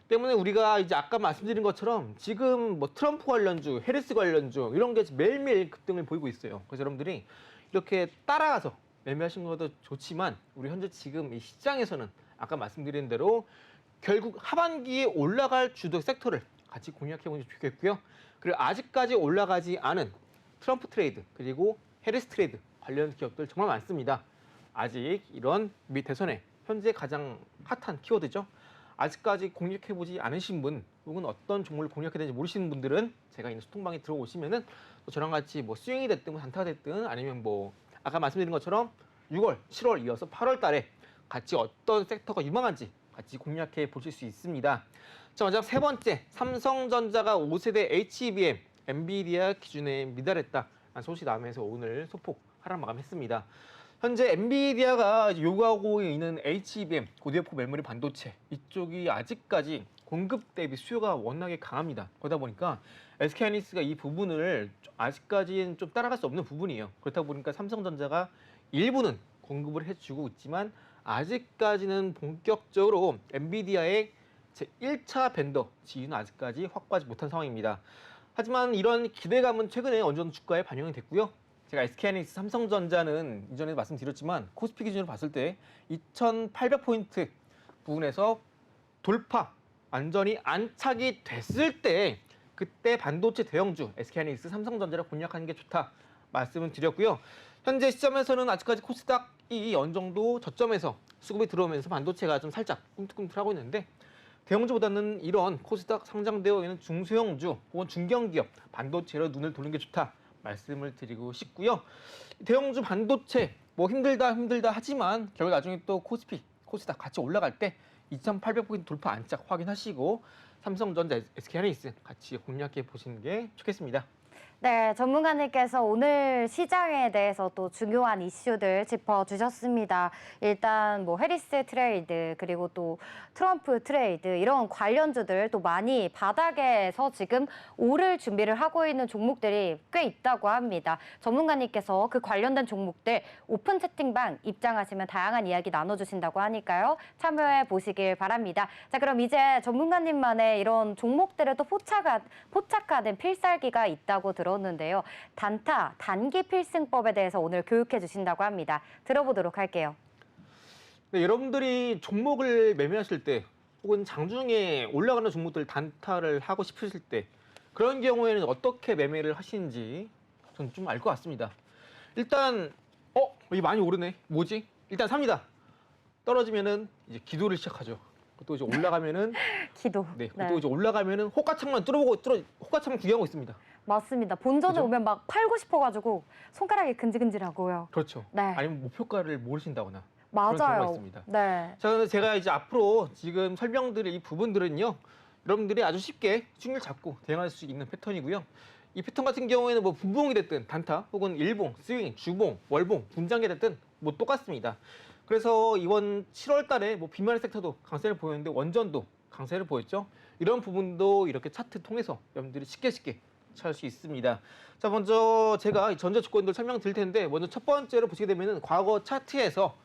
때문에 우리가 이제 아까 말씀드린 것처럼 지금 뭐 트럼프 관련주, 해리스 관련주 이런 게 매일매일 급등을 보이고 있어요. 그래서 여러분들이 이렇게 따라가서 매매하시는 것도 좋지만 우리 현재 지금 이 시장에서는 아까 말씀드린 대로 결국 하반기에 올라갈 주도 섹터를 같이 공략해 보면 좋겠고요. 그리고 아직까지 올라가지 않은 트럼프 트레이드 그리고 해리스 트레이드 관련 기업들 정말 많습니다. 아직 이런 미 대선에 현재 가장 핫한 키워드죠. 아직까지 공략해보지 않으신 분 혹은 어떤 종목을 공략해야 되는지 모르시는 분들은 제가 있는 소통방에 들어오시면은 또 저랑 같이 뭐 스윙이 됐든 뭐 단타가 됐든 아니면 뭐 아까 말씀드린 것처럼 6월, 7월 이어서 8월 달에 같이 어떤 섹터가 유망한지 같이 공략해 보실 수 있습니다. 자, 먼저 세 번째, 삼성전자가 5세대 HBM, 엔비디아 기준에 미달했다라는 소식이 나오면서 오늘 소폭 하락 마감했습니다. 현재 엔비디아가 요구하고 있는 HBM, 고대역폭 메모리 반도체 이쪽이 아직까지 공급 대비 수요가 워낙에 강합니다. 그러다 보니까 SK하이닉스가 이 부분을 아직까지는 좀 따라갈 수 없는 부분이에요. 그렇다 보니까 삼성전자가 일부는 공급을 해주고 있지만 아직까지는 본격적으로 엔비디아의 제1차 벤더 지위는 아직까지 확보하지 못한 상황입니다. 하지만 이런 기대감은 최근에 어느 정도 주가에 반영이 됐고요. 제가 SK하이닉스, 삼성전자는 이전에 말씀드렸지만 코스피 기준으로 봤을 때 2,800포인트 부분에서 돌파, 완전히 안착이 됐을 때 그때 반도체 대형주 SK하이닉스, 삼성전자를 공략하는 게 좋다 말씀을 드렸고요. 현재 시점에서는 아직까지 코스닥이 어느 정도 저점에서 수급이 들어오면서 반도체가 좀 살짝 꿈틀꿈틀하고 있는데 대형주보다는 이런 코스닥 상장되어 있는 중소형주 혹은 중견기업 반도체로 눈을 도는 게 좋다 말씀을 드리고 싶고요. 대형주 반도체 뭐 힘들다 하지만 결국 나중에 또 코스닥 같이 올라갈 때 2,800포인트 돌파 안착 확인하시고 삼성전자, SK하이닉스 같이 공략해 보시는 게 좋겠습니다. 네, 전문가님께서 오늘 시장에 대해서 또 중요한 이슈들 짚어주셨습니다. 일단 뭐 해리스 트레이드 그리고 또 트럼프 트레이드 이런 관련주들 또 많이 바닥에서 지금 오를 준비를 하고 있는 종목들이 꽤 있다고 합니다. 전문가님께서 그 관련된 종목들 오픈 채팅방 입장하시면 다양한 이야기 나눠주신다고 하니까요. 참여해 보시길 바랍니다. 자, 그럼 이제 전문가님만의 이런 종목들에 또 포착화된 필살기가 있다고 들었는데요. 단타, 단기 필승법에 대해서 오늘 교육해 주신다고 합니다. 들어보도록 할게요. 네, 여러분들이 종목을 매매하실 때 혹은 장중에 올라가는 종목들 단타를 하고 싶으실 때 그런 경우에는 어떻게 매매를 하시는지 저는 좀 알 것 같습니다. 일단 이게 많이 오르네. 뭐지? 일단 삽니다. 떨어지면은 이제 기도를 시작하죠. 또 이제 올라가면은 기도. 네, 또 이제 올라가면은 호가창만 호가창만 구경하고 있습니다. 맞습니다. 본전에 그죠? 오면 막 팔고 싶어가지고 손가락이 근질근질하고요. 그렇죠. 네. 아니면 목표가를 모르신다거나 그런 경우가 맞아요. 있습니다. 네. 자, 그래서 제가 이제 앞으로 지금 설명드릴 이 부분들은요, 여러분들이 아주 쉽게 수익률 잡고 대응할 수 있는 패턴이고요. 이 패턴 같은 경우에는 뭐 분봉이 됐든 단타 혹은 일봉, 스윙, 주봉, 월봉, 분장이 됐든 뭐 똑같습니다. 그래서 이번 7월 달에 뭐 비만의 섹터도 강세를 보였는데 원전도 강세를 보였죠. 이런 부분도 이렇게 차트 통해서 여러분들이 쉽게 찾을 수 있습니다. 자, 먼저 제가 전제 조건들 설명드릴 텐데 먼저 첫 번째로 보시게 되면은 과거 차트에서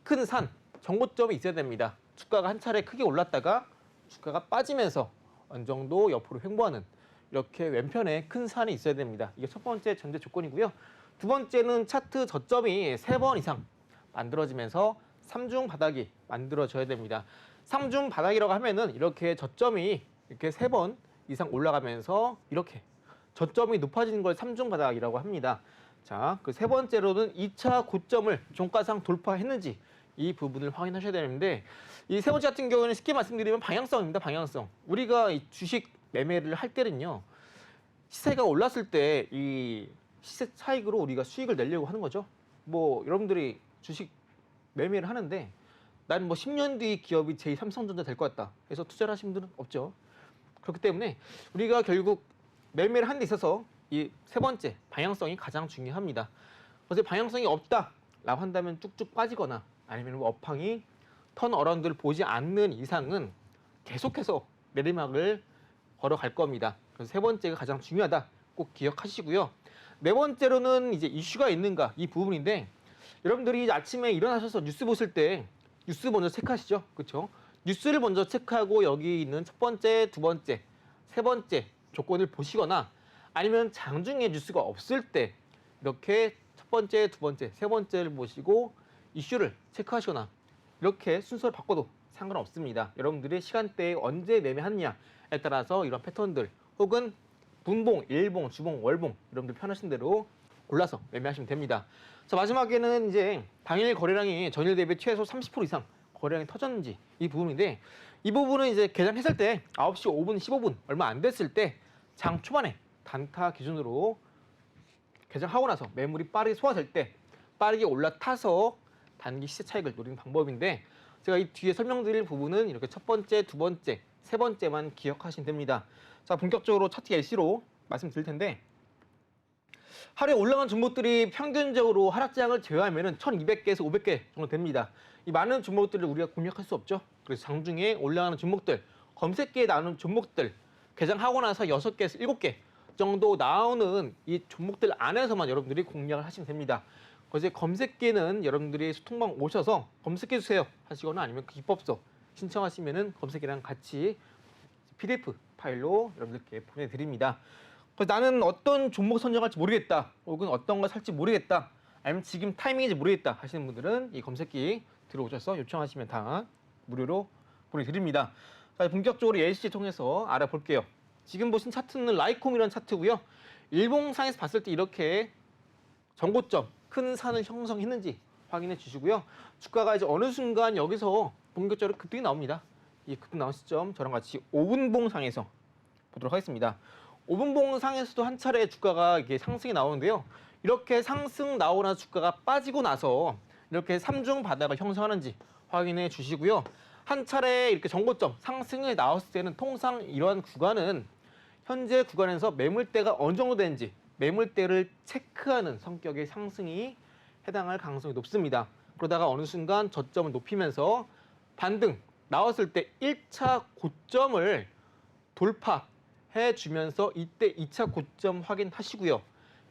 큰 산, 정고점이 있어야 됩니다. 주가가 한 차례 크게 올랐다가 주가가 빠지면서 어느 정도 옆으로 횡보하는 이렇게 왼편에 큰 산이 있어야 됩니다. 이게 첫 번째 전제 조건이고요. 두 번째는 차트 저점이 3번 이상 만들어지면서 3중 바닥이 만들어져야 됩니다. 3중 바닥이라고 하면은 이렇게 저점이 이렇게 3번 이상 올라가면서 이렇게 저점이 높아지는 걸 3중 바닥이라고 합니다. 자, 그 세 번째로는 2차 고점을 종가상 돌파했는지 이 부분을 확인하셔야 되는데 이 세 번째 같은 경우는 쉽게 말씀드리면 방향성입니다. 방향성. 우리가 이 주식 매매를 할 때는요. 시세가 올랐을 때 이 시세 차익으로 우리가 수익을 내려고 하는 거죠. 뭐 여러분들이 주식 매매를 하는데 나는 뭐 10년 뒤 기업이 제2삼성전자 될 것 같다. 그래서 투자를 하신 분들은 없죠. 그렇기 때문에 우리가 결국 매매를 하는 데 있어서 이 세 번째 방향성이 가장 중요합니다. 그래서 방향성이 없다라고 한다면 쭉쭉 빠지거나 아니면 뭐 업황이 턴어라운드를 보지 않는 이상은 계속해서 내리막을 걸어갈 겁니다. 그래서 세 번째가 가장 중요하다. 꼭 기억하시고요. 네 번째로는 이제 이슈가 있는가 이 부분인데 여러분들이 아침에 일어나셔서 뉴스 보실 때 뉴스 먼저 체크하시죠. 그렇죠? 뉴스를 먼저 체크하고 여기 있는 첫 번째, 두 번째, 세 번째 조건을 보시거나 아니면 장중에 뉴스가 없을 때 이렇게 첫 번째, 두 번째, 세 번째를 보시고 이슈를 체크하시거나 이렇게 순서를 바꿔도 상관없습니다. 여러분들이 시간대에 언제 매매하느냐에 따라서 이런 패턴들 혹은 분봉, 일봉, 주봉, 월봉 여러분들 편하신 대로 골라서 매매하시면 됩니다. 자, 마지막에는 이제 당일 거래량이 전일 대비 최소 30% 이상 거래량이 터졌는지 이 부분인데 이 부분은 이제 개장했을 때 9시 5분, 15분 얼마 안 됐을 때 장 초반에 단타 기준으로 개장하고 나서 매물이 빠르게 소화될 때 빠르게 올라타서 단기 시세 차익을 노리는 방법인데 제가 이 뒤에 설명드릴 부분은 이렇게 첫 번째, 두 번째, 세 번째만 기억하시면 됩니다. 자, 본격적으로 차트 LC로 말씀드릴 텐데 하루에 올라간 종목들이 평균적으로 하락장을 제외하면 1,200개에서 500개 정도 됩니다. 이 많은 종목들을 우리가 공략할 수 없죠. 그래서 장중에 올라가는 종목들, 검색기에 나오는 종목들, 개장하고 나서 6개에서 7개 정도 나오는 이 종목들 안에서만 여러분들이 공략을 하시면 됩니다. 그래서 검색기는 여러분들이 소통방 오셔서 검색해 주세요 하시거나 아니면 그 기법서 신청하시면은 검색기랑 같이 PDF 파일로 여러분들께 보내드립니다. 그래서 나는 어떤 종목 선정할지 모르겠다 혹은 어떤 거 살지 모르겠다 아니면 지금 타이밍인지 모르겠다 하시는 분들은 이 검색기 들어오셔서 요청하시면 다 무료로 보내드립니다. 자, 본격적으로 LC 통해서 알아볼게요. 지금 보신 차트는 라이콤이라는 차트고요. 일봉상에서 봤을 때 이렇게 전고점 큰 산을 형성했는지 확인해 주시고요. 주가가 이제 어느 순간 여기서 본격적으로 급등이 나옵니다. 이 급등 나온 시점 저랑 같이 5분봉 상에서 보도록 하겠습니다. 5분봉 상에서도 한 차례 주가가 이게 상승이 나오는데요. 이렇게 상승 나오나 주가가 빠지고 나서 이렇게 3중 바닥을 형성하는지 확인해 주시고요. 한 차례 이렇게 전고점 상승에 나왔을 때는 통상 이러한 구간은 현재 구간에서 매물대가 어느 정도 되는지 매물대를 체크하는 성격의 상승이 해당할 가능성이 높습니다. 그러다가 어느 순간 저점을 높이면서 반등 나왔을 때 1차 고점을 돌파해 주면서 이때 2차 고점 확인하시고요.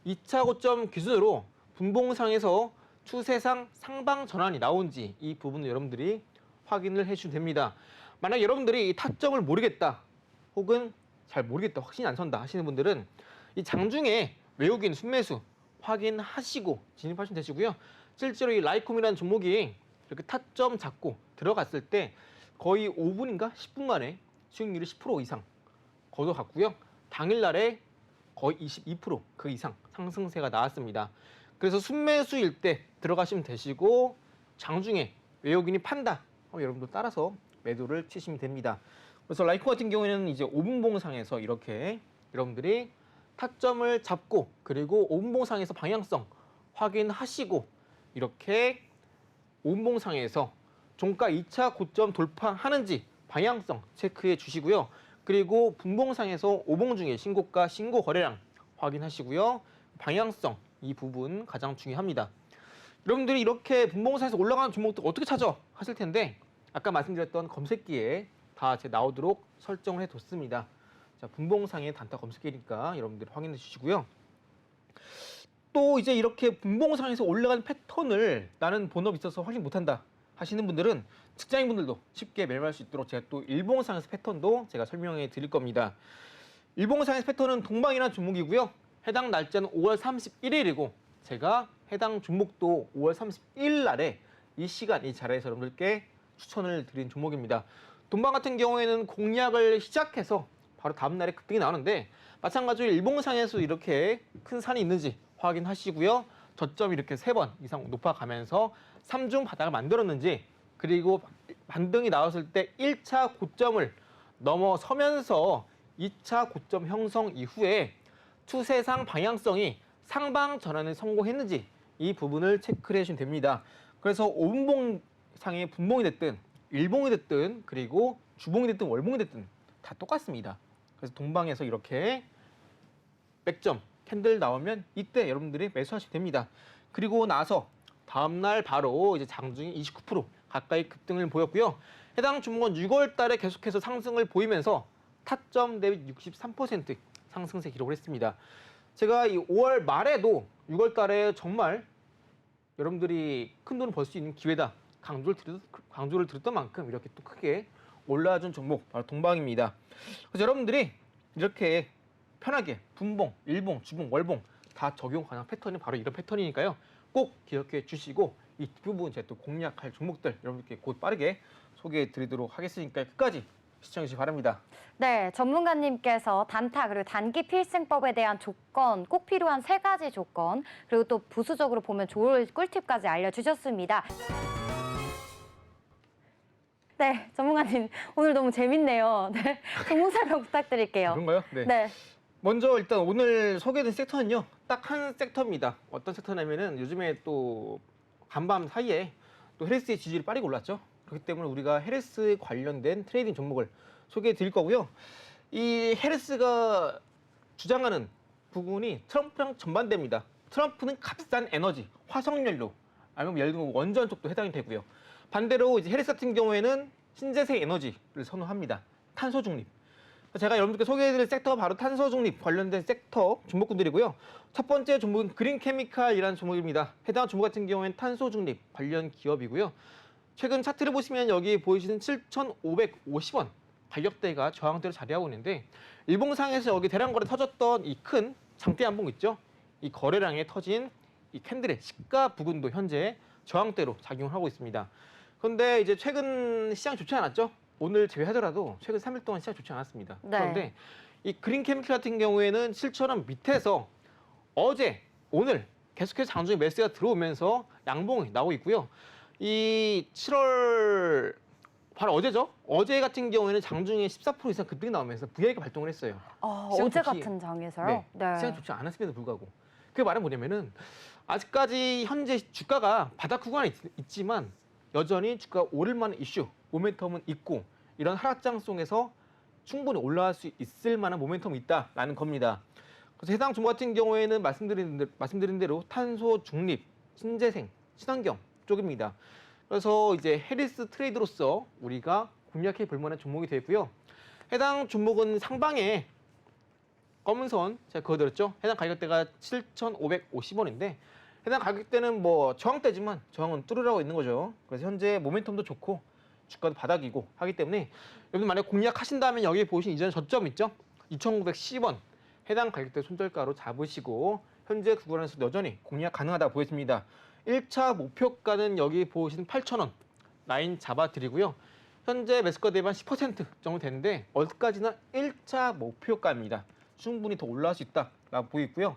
2차 고점 기준으로 분봉상에서 추세상 상방 전환이 나온지 이 부분을 여러분들이 확인을 해주시면 됩니다. 만약 여러분들이 이 타점을 모르겠다 혹은 잘 모르겠다 확신이 안 선다 하시는 분들은 이 장중에 외국인 순매수 확인하시고 진입하시면 되시고요. 실제로 이 라이콤이라는 종목이 이렇게 타점 잡고 들어갔을 때 거의 5분인가 10분 만에 수익률이 10% 이상 거둬갔고요. 당일날에 거의 22%그 이상 상승세가 나왔습니다. 그래서 순매수일 때 들어가시면 되시고 장중에 외국인이 판다 여러분도 따라서 매도를 치시면 됩니다. 그래서 라이콤 같은 경우에는 이제 5분봉상에서 이렇게 여러분들이 타점을 잡고 그리고 5분봉상에서 방향성 확인하시고 이렇게 5분봉상에서 종가 2차 고점 돌파하는지 방향성 체크해 주시고요. 그리고 분봉상에서 5봉 중에 신고가, 신고 거래량 확인하시고요. 방향성 이 부분 가장 중요합니다. 여러분들이 이렇게 분봉상에서 올라가는 종목들 어떻게 찾아 하실 텐데 아까 말씀드렸던 검색기에 다 나오도록 설정을 해뒀습니다. 자, 분봉상의 단타 검색기니까 여러분들 확인해 주시고요. 또 이제 이렇게 분봉상에서 올라가는 패턴을 나는 본업이 있어서 확인 못한다 하시는 분들은 직장인분들도 쉽게 매매할 수 있도록 제가 또 일봉상에서 패턴도 제가 설명해 드릴 겁니다. 일봉상에서 패턴은 동방이라는 종목이고요. 해당 날짜는 5월 31일이고 제가 해당 종목도 5월 31일 날에 이 시간, 이 자리에서 여러분들께 추천을 드린 종목입니다. 동방 같은 경우에는 공략을 시작해서 바로 다음 날에 급등이 나오는데 마찬가지로 일봉상에서 이렇게 큰 산이 있는지 확인하시고요. 저점이 이렇게 3번 이상 높아가면서 3중 바닥을 만들었는지 그리고 반등이 나왔을 때 1차 고점을 넘어서면서 2차 고점 형성 이후에 추세상 방향성이 상방 전환에 성공했는지 이 부분을 체크를 해주시면 됩니다. 그래서 5분봉상의 분봉이 됐든 일봉이 됐든 그리고 주봉이 됐든 월봉이 됐든 다 똑같습니다. 그래서 동방에서 이렇게 백점 캔들 나오면 이때 여러분들이 매수하시면 됩니다. 그리고 나서 다음날 바로 이제 장중이 29% 가까이 급등을 보였고요. 해당 종목은 6월 달에 계속해서 상승을 보이면서 타점 대비 63% 상승세 기록을 했습니다. 제가 이 5월 말에도 6월 달에 정말 여러분들이 큰 돈을 벌 수 있는 기회다 강조를 드렸던 만큼 이렇게 또 크게 올라준 종목 바로 동방입니다. 그래서 여러분들이 이렇게 편하게 분봉, 일봉, 주봉, 월봉 다 적용 가능한 패턴이 바로 이런 패턴이니까요. 꼭 기억해 주시고 이 뒷부분 제가 또 공략할 종목들 여러분께 곧 빠르게 소개해 드리도록 하겠으니까 끝까지 시청해 주시기 바랍니다. 네, 전문가님께서 단타 그리고 단기 필승법에 대한 조건, 꼭 필요한 3가지 조건, 그리고 또 부수적으로 보면 좋을 꿀팁까지 알려주셨습니다. 네, 전문가님 오늘 너무 재밌네요. 네, 종목 설명 부탁드릴게요. 그런가요? 네. 네. 먼저 일단 오늘 소개된 섹터는요. 딱 한 섹터입니다. 어떤 섹터냐면은 요즘에 또 간밤 사이에 또 헤르스의 지지율이 빠르게 올랐죠. 그렇기 때문에 우리가 헤르스 관련된 트레이딩 종목을 소개해 드릴 거고요. 이 헤르스가 주장하는 부분이 트럼프랑 전반대입니다. 트럼프는 값싼 에너지, 화석연료, 아니면 예를 들면 원전 쪽도 해당이 되고요. 반대로 이제 헤르스 같은 경우에는 신재생 에너지를 선호합니다. 탄소 중립. 제가 여러분들께 소개해드릴 섹터가 바로 탄소 중립 관련된 섹터 종목군들이고요. 첫 번째 종목은 그린 케미칼이라는 종목입니다. 해당 종목 같은 경우에는 탄소 중립 관련 기업이고요. 최근 차트를 보시면 여기 보이시는 7,550원 가격대가 저항대로 자리하고 있는데 일봉상에서 여기 대량거래 터졌던 이 큰 장대 한봉 있죠? 이 거래량에 터진 이 캔들의 시가 부근도 현재 저항대로 작용하고 있습니다. 그런데 이제 최근 시장 좋지 않았죠? 오늘 제외하더라도 최근 3일 동안 시장 좋지 않았습니다. 네. 그런데 이 그린 케미칼 같은 경우에는 7,000원 밑에서 어제, 오늘 계속해서 장중에 매수가 들어오면서 양봉이 나오고 있고요. 이 7월 바로 어제죠? 어제 같은 경우에는 장중에 14% 이상 급등이 나오면서 VI가 발동을 했어요. 시장 어제 좋지- 같은 장에서요? 네. 시장이 좋지 않았음에도 불구하고. 그게 말은 뭐냐면은 아직까지 현재 주가가 바닥 구간에 있지만 여전히 주가가 오를 만한 이슈, 모멘텀은 있고 이런 하락장 속에서 충분히 올라갈 수 있을 만한 모멘텀이 있다라는 겁니다. 그래서 해당 종목 같은 경우에는 말씀드린 대로 탄소 중립, 신재생, 친환경 쪽입니다. 그래서 이제 헤리스 트레이드로서 우리가 공략해 볼 만한 종목이 되고요. 해당 종목은 상방에 검은 선 제가 그어드렸죠. 해당 가격대가 7,550원인데 해당 가격대는 뭐 저항대지만 저항은 뚫으라고 있는 거죠. 그래서 현재 모멘텀도 좋고 주가도 바닥이고 하기 때문에 여러분 만약 공략하신다면 여기 보시는 이전에 저점 있죠? 2,910원 해당 가격대 손절가로 잡으시고 현재 구간에서 여전히 공략 가능하다 보여집니다. 1차 목표가는 여기 보시는 8,000원 라인 잡아드리고요. 현재 매수가 대비 한 10% 정도 되는데 어디까지나 1차 목표가입니다. 충분히 더 올라갈 수 있다라고 보이고요.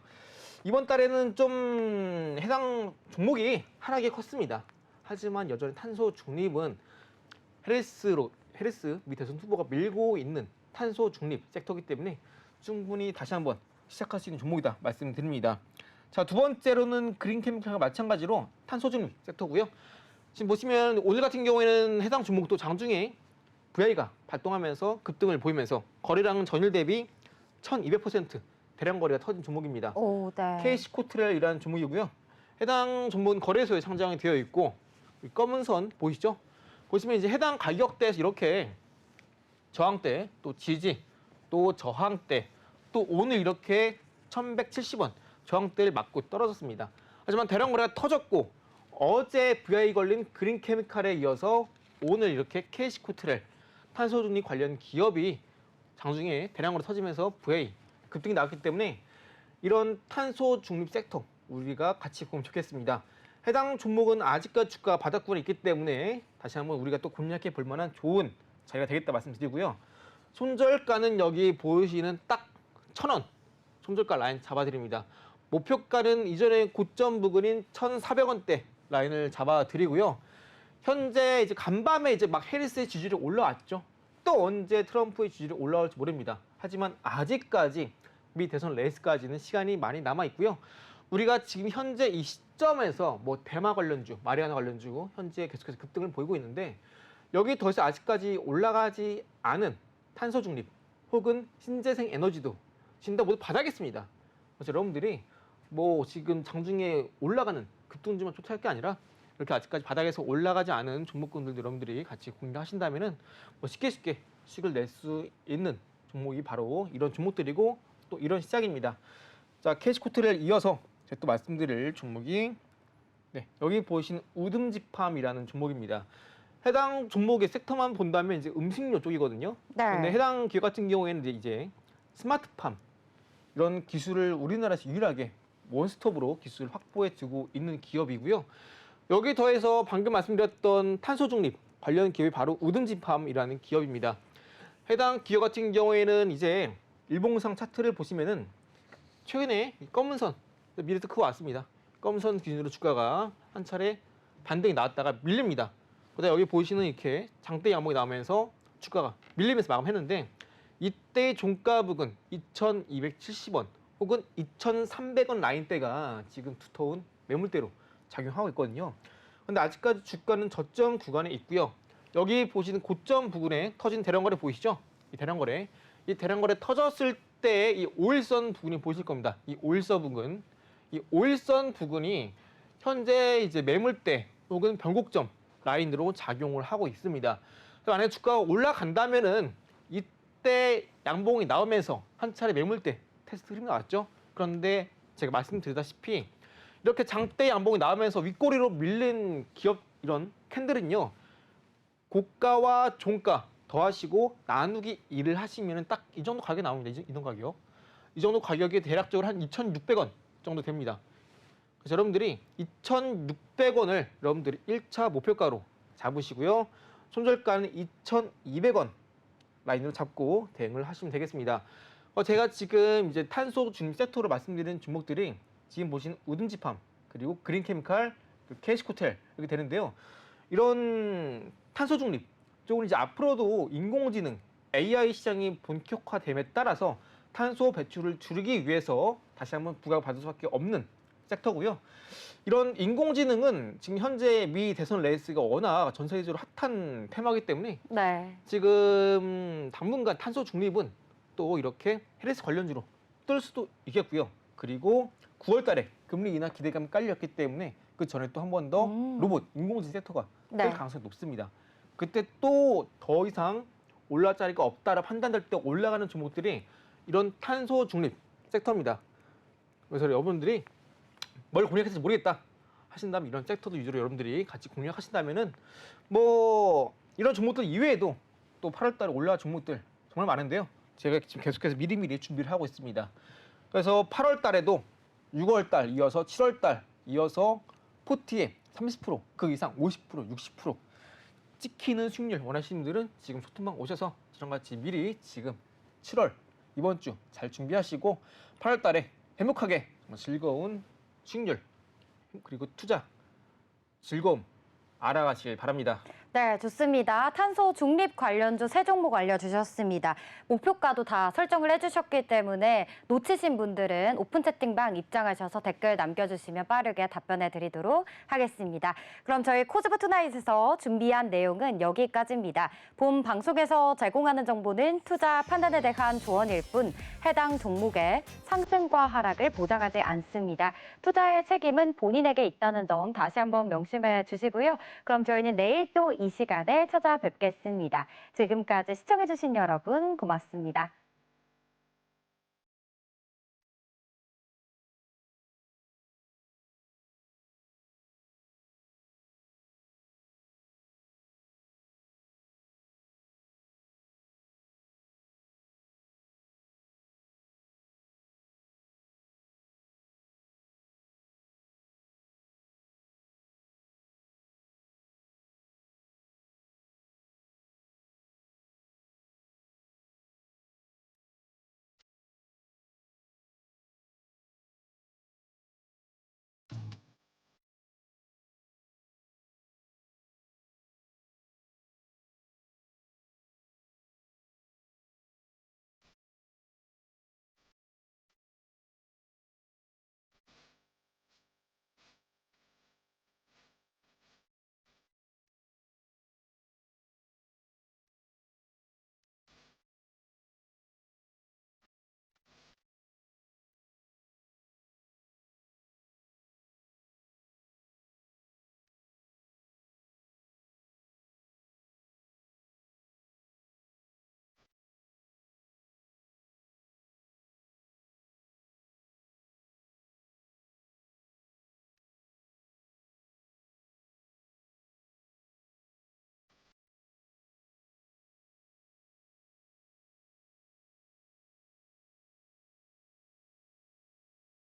이번 달에는 좀 해당 종목이 하락이 컸습니다. 하지만 여전히 탄소 중립은 헤르스 밑에서 후보가 밀고 있는 탄소 중립 섹터이기 때문에 충분히 다시 한번 시작할 수 있는 종목이다 말씀드립니다. 자, 두 번째로는 그린 케미칼과 마찬가지로 탄소 중립 섹터고요. 지금 보시면 오늘 같은 경우에는 해당 종목도 장중에 VI가 발동하면서 급등을 보이면서 거래량은 전일 대비 1200% 대량 거래가 터진 종목입니다. 오, 네. KC코트렐이라는 종목이고요. 해당 종목은 거래소에 상장이 되어 있고 검은 선 보이시죠? 보시면 이제 해당 가격대에서 이렇게 저항대, 또 지지, 또 저항대, 또 오늘 이렇게 1170원 저항대를 맞고 떨어졌습니다. 하지만 대량 거래가 터졌고 어제 VI 걸린 그린 케미칼에 이어서 오늘 이렇게 KC코트렐 탄소 중립 관련 기업이 장중에 대량 거래 터지면서 VI 급등이 나왔기 때문에 이런 탄소 중립 섹터 우리가 같이 보면 좋겠습니다. 해당 종목은 아직까지 주가 바닥 구간에 있기 때문에 다시 한번 우리가 또 공략해 볼 만한 좋은 자리가 되겠다 말씀드리고요. 손절가는 여기 보이시는 딱 1,000원 손절가 라인 잡아드립니다. 목표가는 이전에 고점 부근인 1,400원대 라인을 잡아드리고요. 현재 이제 간밤에 이제 막 해리스의 지지율이 올라왔죠. 또 언제 트럼프의 지지율이 올라올지 모릅니다. 하지만 아직까지 미 대선 레이스까지는 시간이 많이 남아 있고요. 우리가 지금 현재 이 시점에서 뭐 대마 관련주, 마리아나 관련주 현재 계속해서 급등을 보이고 있는데 여기 더 이상 아직까지 올라가지 않은 탄소 중립 혹은 신재생 에너지도 지금 다 모두 바닥있습니다. 그래서 여러분들이 뭐 지금 장중에 올라가는 급등주만 쫓아갈 게 아니라 이렇게 아직까지 바닥에서 올라가지 않은 종목군들도 여러분들이 같이 공략하신다면은 뭐 쉽게 수익을 낼 수 있는 종목이 바로 이런 종목들이고 또 이런 시작입니다. 자, 캐시코트를 이어서 제가 또 말씀드릴 종목이 네, 여기 보시는 우듬지팜이라는 종목입니다. 해당 종목의 섹터만 본다면 이제 음식료 쪽이거든요. 근데 네. 해당 기업 같은 경우에는 이제 스마트팜 이런 기술을 우리나라에서 유일하게 원스톱으로 기술을 확보해주고 있는 기업이고요. 여기 더해서 방금 말씀드렸던 탄소 중립 관련 기업이 바로 우듬지팜이라는 기업입니다. 해당 기업 같은 경우에는 이제 일봉상 차트를 보시면은 최근에 이 검은 선 미래도 크고 왔습니다. 검은 선 기준으로 주가가 한 차례 반등이 나왔다가 밀립니다. 그다음 여기 보시는 이렇게 장대 양봉이 나오면서 주가가 밀리면서 마감했는데 이때 종가 부근 2,270원 혹은 2,300원 라인대가 지금 두터운 매물대로 작용하고 있거든요. 근데 아직까지 주가는 저점 구간에 있고요. 여기 보시는 고점 부근에 터진 대량거래 보이시죠? 이 대량거래. 이 대량거래 터졌을 때 이 5일선 부근이 보이실 겁니다. 이 5일선 부근. 이 5일선 부근이 현재 이제 매물대 혹은 변곡점 라인으로 작용을 하고 있습니다. 만약에 주가가 올라간다면은 이때 양봉이 나오면서 한 차례 매물대 테스트 흐름이 나왔죠. 그런데 제가 말씀드렸다시피 이렇게 장대 양봉이 나오면서 윗꼬리로 밀린 기업 이런 캔들은요. 고가와 종가 더하시고 나누기 1을 하시면 딱 이 정도 가격이 나옵니다. 이 정도 가격. 이 정도 가격이 대략적으로 한 2,600원 정도 됩니다. 그래서 여러분들이 2,600원을 여러분들이 1차 목표가로 잡으시고요. 손절가는 2,200원 라인으로 잡고 대응을 하시면 되겠습니다. 제가 지금 이제 탄소 중립 섹터로 말씀드린 종목들이 지금 보시는 우듬지팜 그리고 그린케미칼, 캐시코텔 이렇게 되는데요. 이런 탄소 중립 쪽은 이제 앞으로도 인공지능 AI 시장이 본격화됨에 따라서 탄소 배출을 줄이기 위해서 다시 한번 부각을 받을 수밖에 없는 섹터고요. 이런 인공지능은 지금 현재 미 대선 레이스가 워낙 전 세계적으로 핫한 테마이기 때문에 네. 지금 당분간 탄소 중립은 또 이렇게 해리스 관련주로 뜰 수도 있겠고요. 그리고 9월 달에 금리 인하 기대감이 깔렸기 때문에 그 전에 또 한 번 더 로봇, 인공지능 섹터가 뜰 네. 가능성이 높습니다. 그때 또 더 이상 올라갈 자리가 없다라 판단될 때 올라가는 종목들이 이런 탄소 중립 섹터입니다. 그래서 여러분들이 뭘 공략할지 모르겠다 하신다면 이런 섹터도 위주로 여러분들이 같이 공략하신다면은 뭐 이런 종목들 이외에도 또 8월 달에 올라갈 종목들 정말 많은데요. 제가 지금 계속해서 미리미리 준비를 하고 있습니다. 그래서 8월 달에도 6월 달 이어서 7월 달 이어서 포티에 30%, 그 이상 50%, 60% 찍히는 수익률 원하시는 분들은 지금 소통방 오셔서 저랑 같이 미리 지금 7월 이번 주 잘 준비하시고 8월 달에 행복하게 정말 즐거운 수익률 그리고 투자 즐거움 알아가시길 바랍니다. 네, 좋습니다. 탄소 중립 관련주 세 종목 알려주셨습니다. 목표가도 다 설정을 해주셨기 때문에 놓치신 분들은 오픈 채팅방 입장하셔서 댓글 남겨주시면 빠르게 답변해 드리도록 하겠습니다. 그럼 저희 코즈부 투나잇에서 준비한 내용은 여기까지입니다. 본 방송에서 제공하는 정보는 투자 판단에 대한 조언일 뿐 해당 종목의 상승과 하락을 보장하지 않습니다. 투자의 책임은 본인에게 있다는 점 다시 한번 명심해 주시고요. 그럼 저희는 내일 또 이 시간에 찾아뵙겠습니다. 지금까지 시청해주신 여러분 고맙습니다.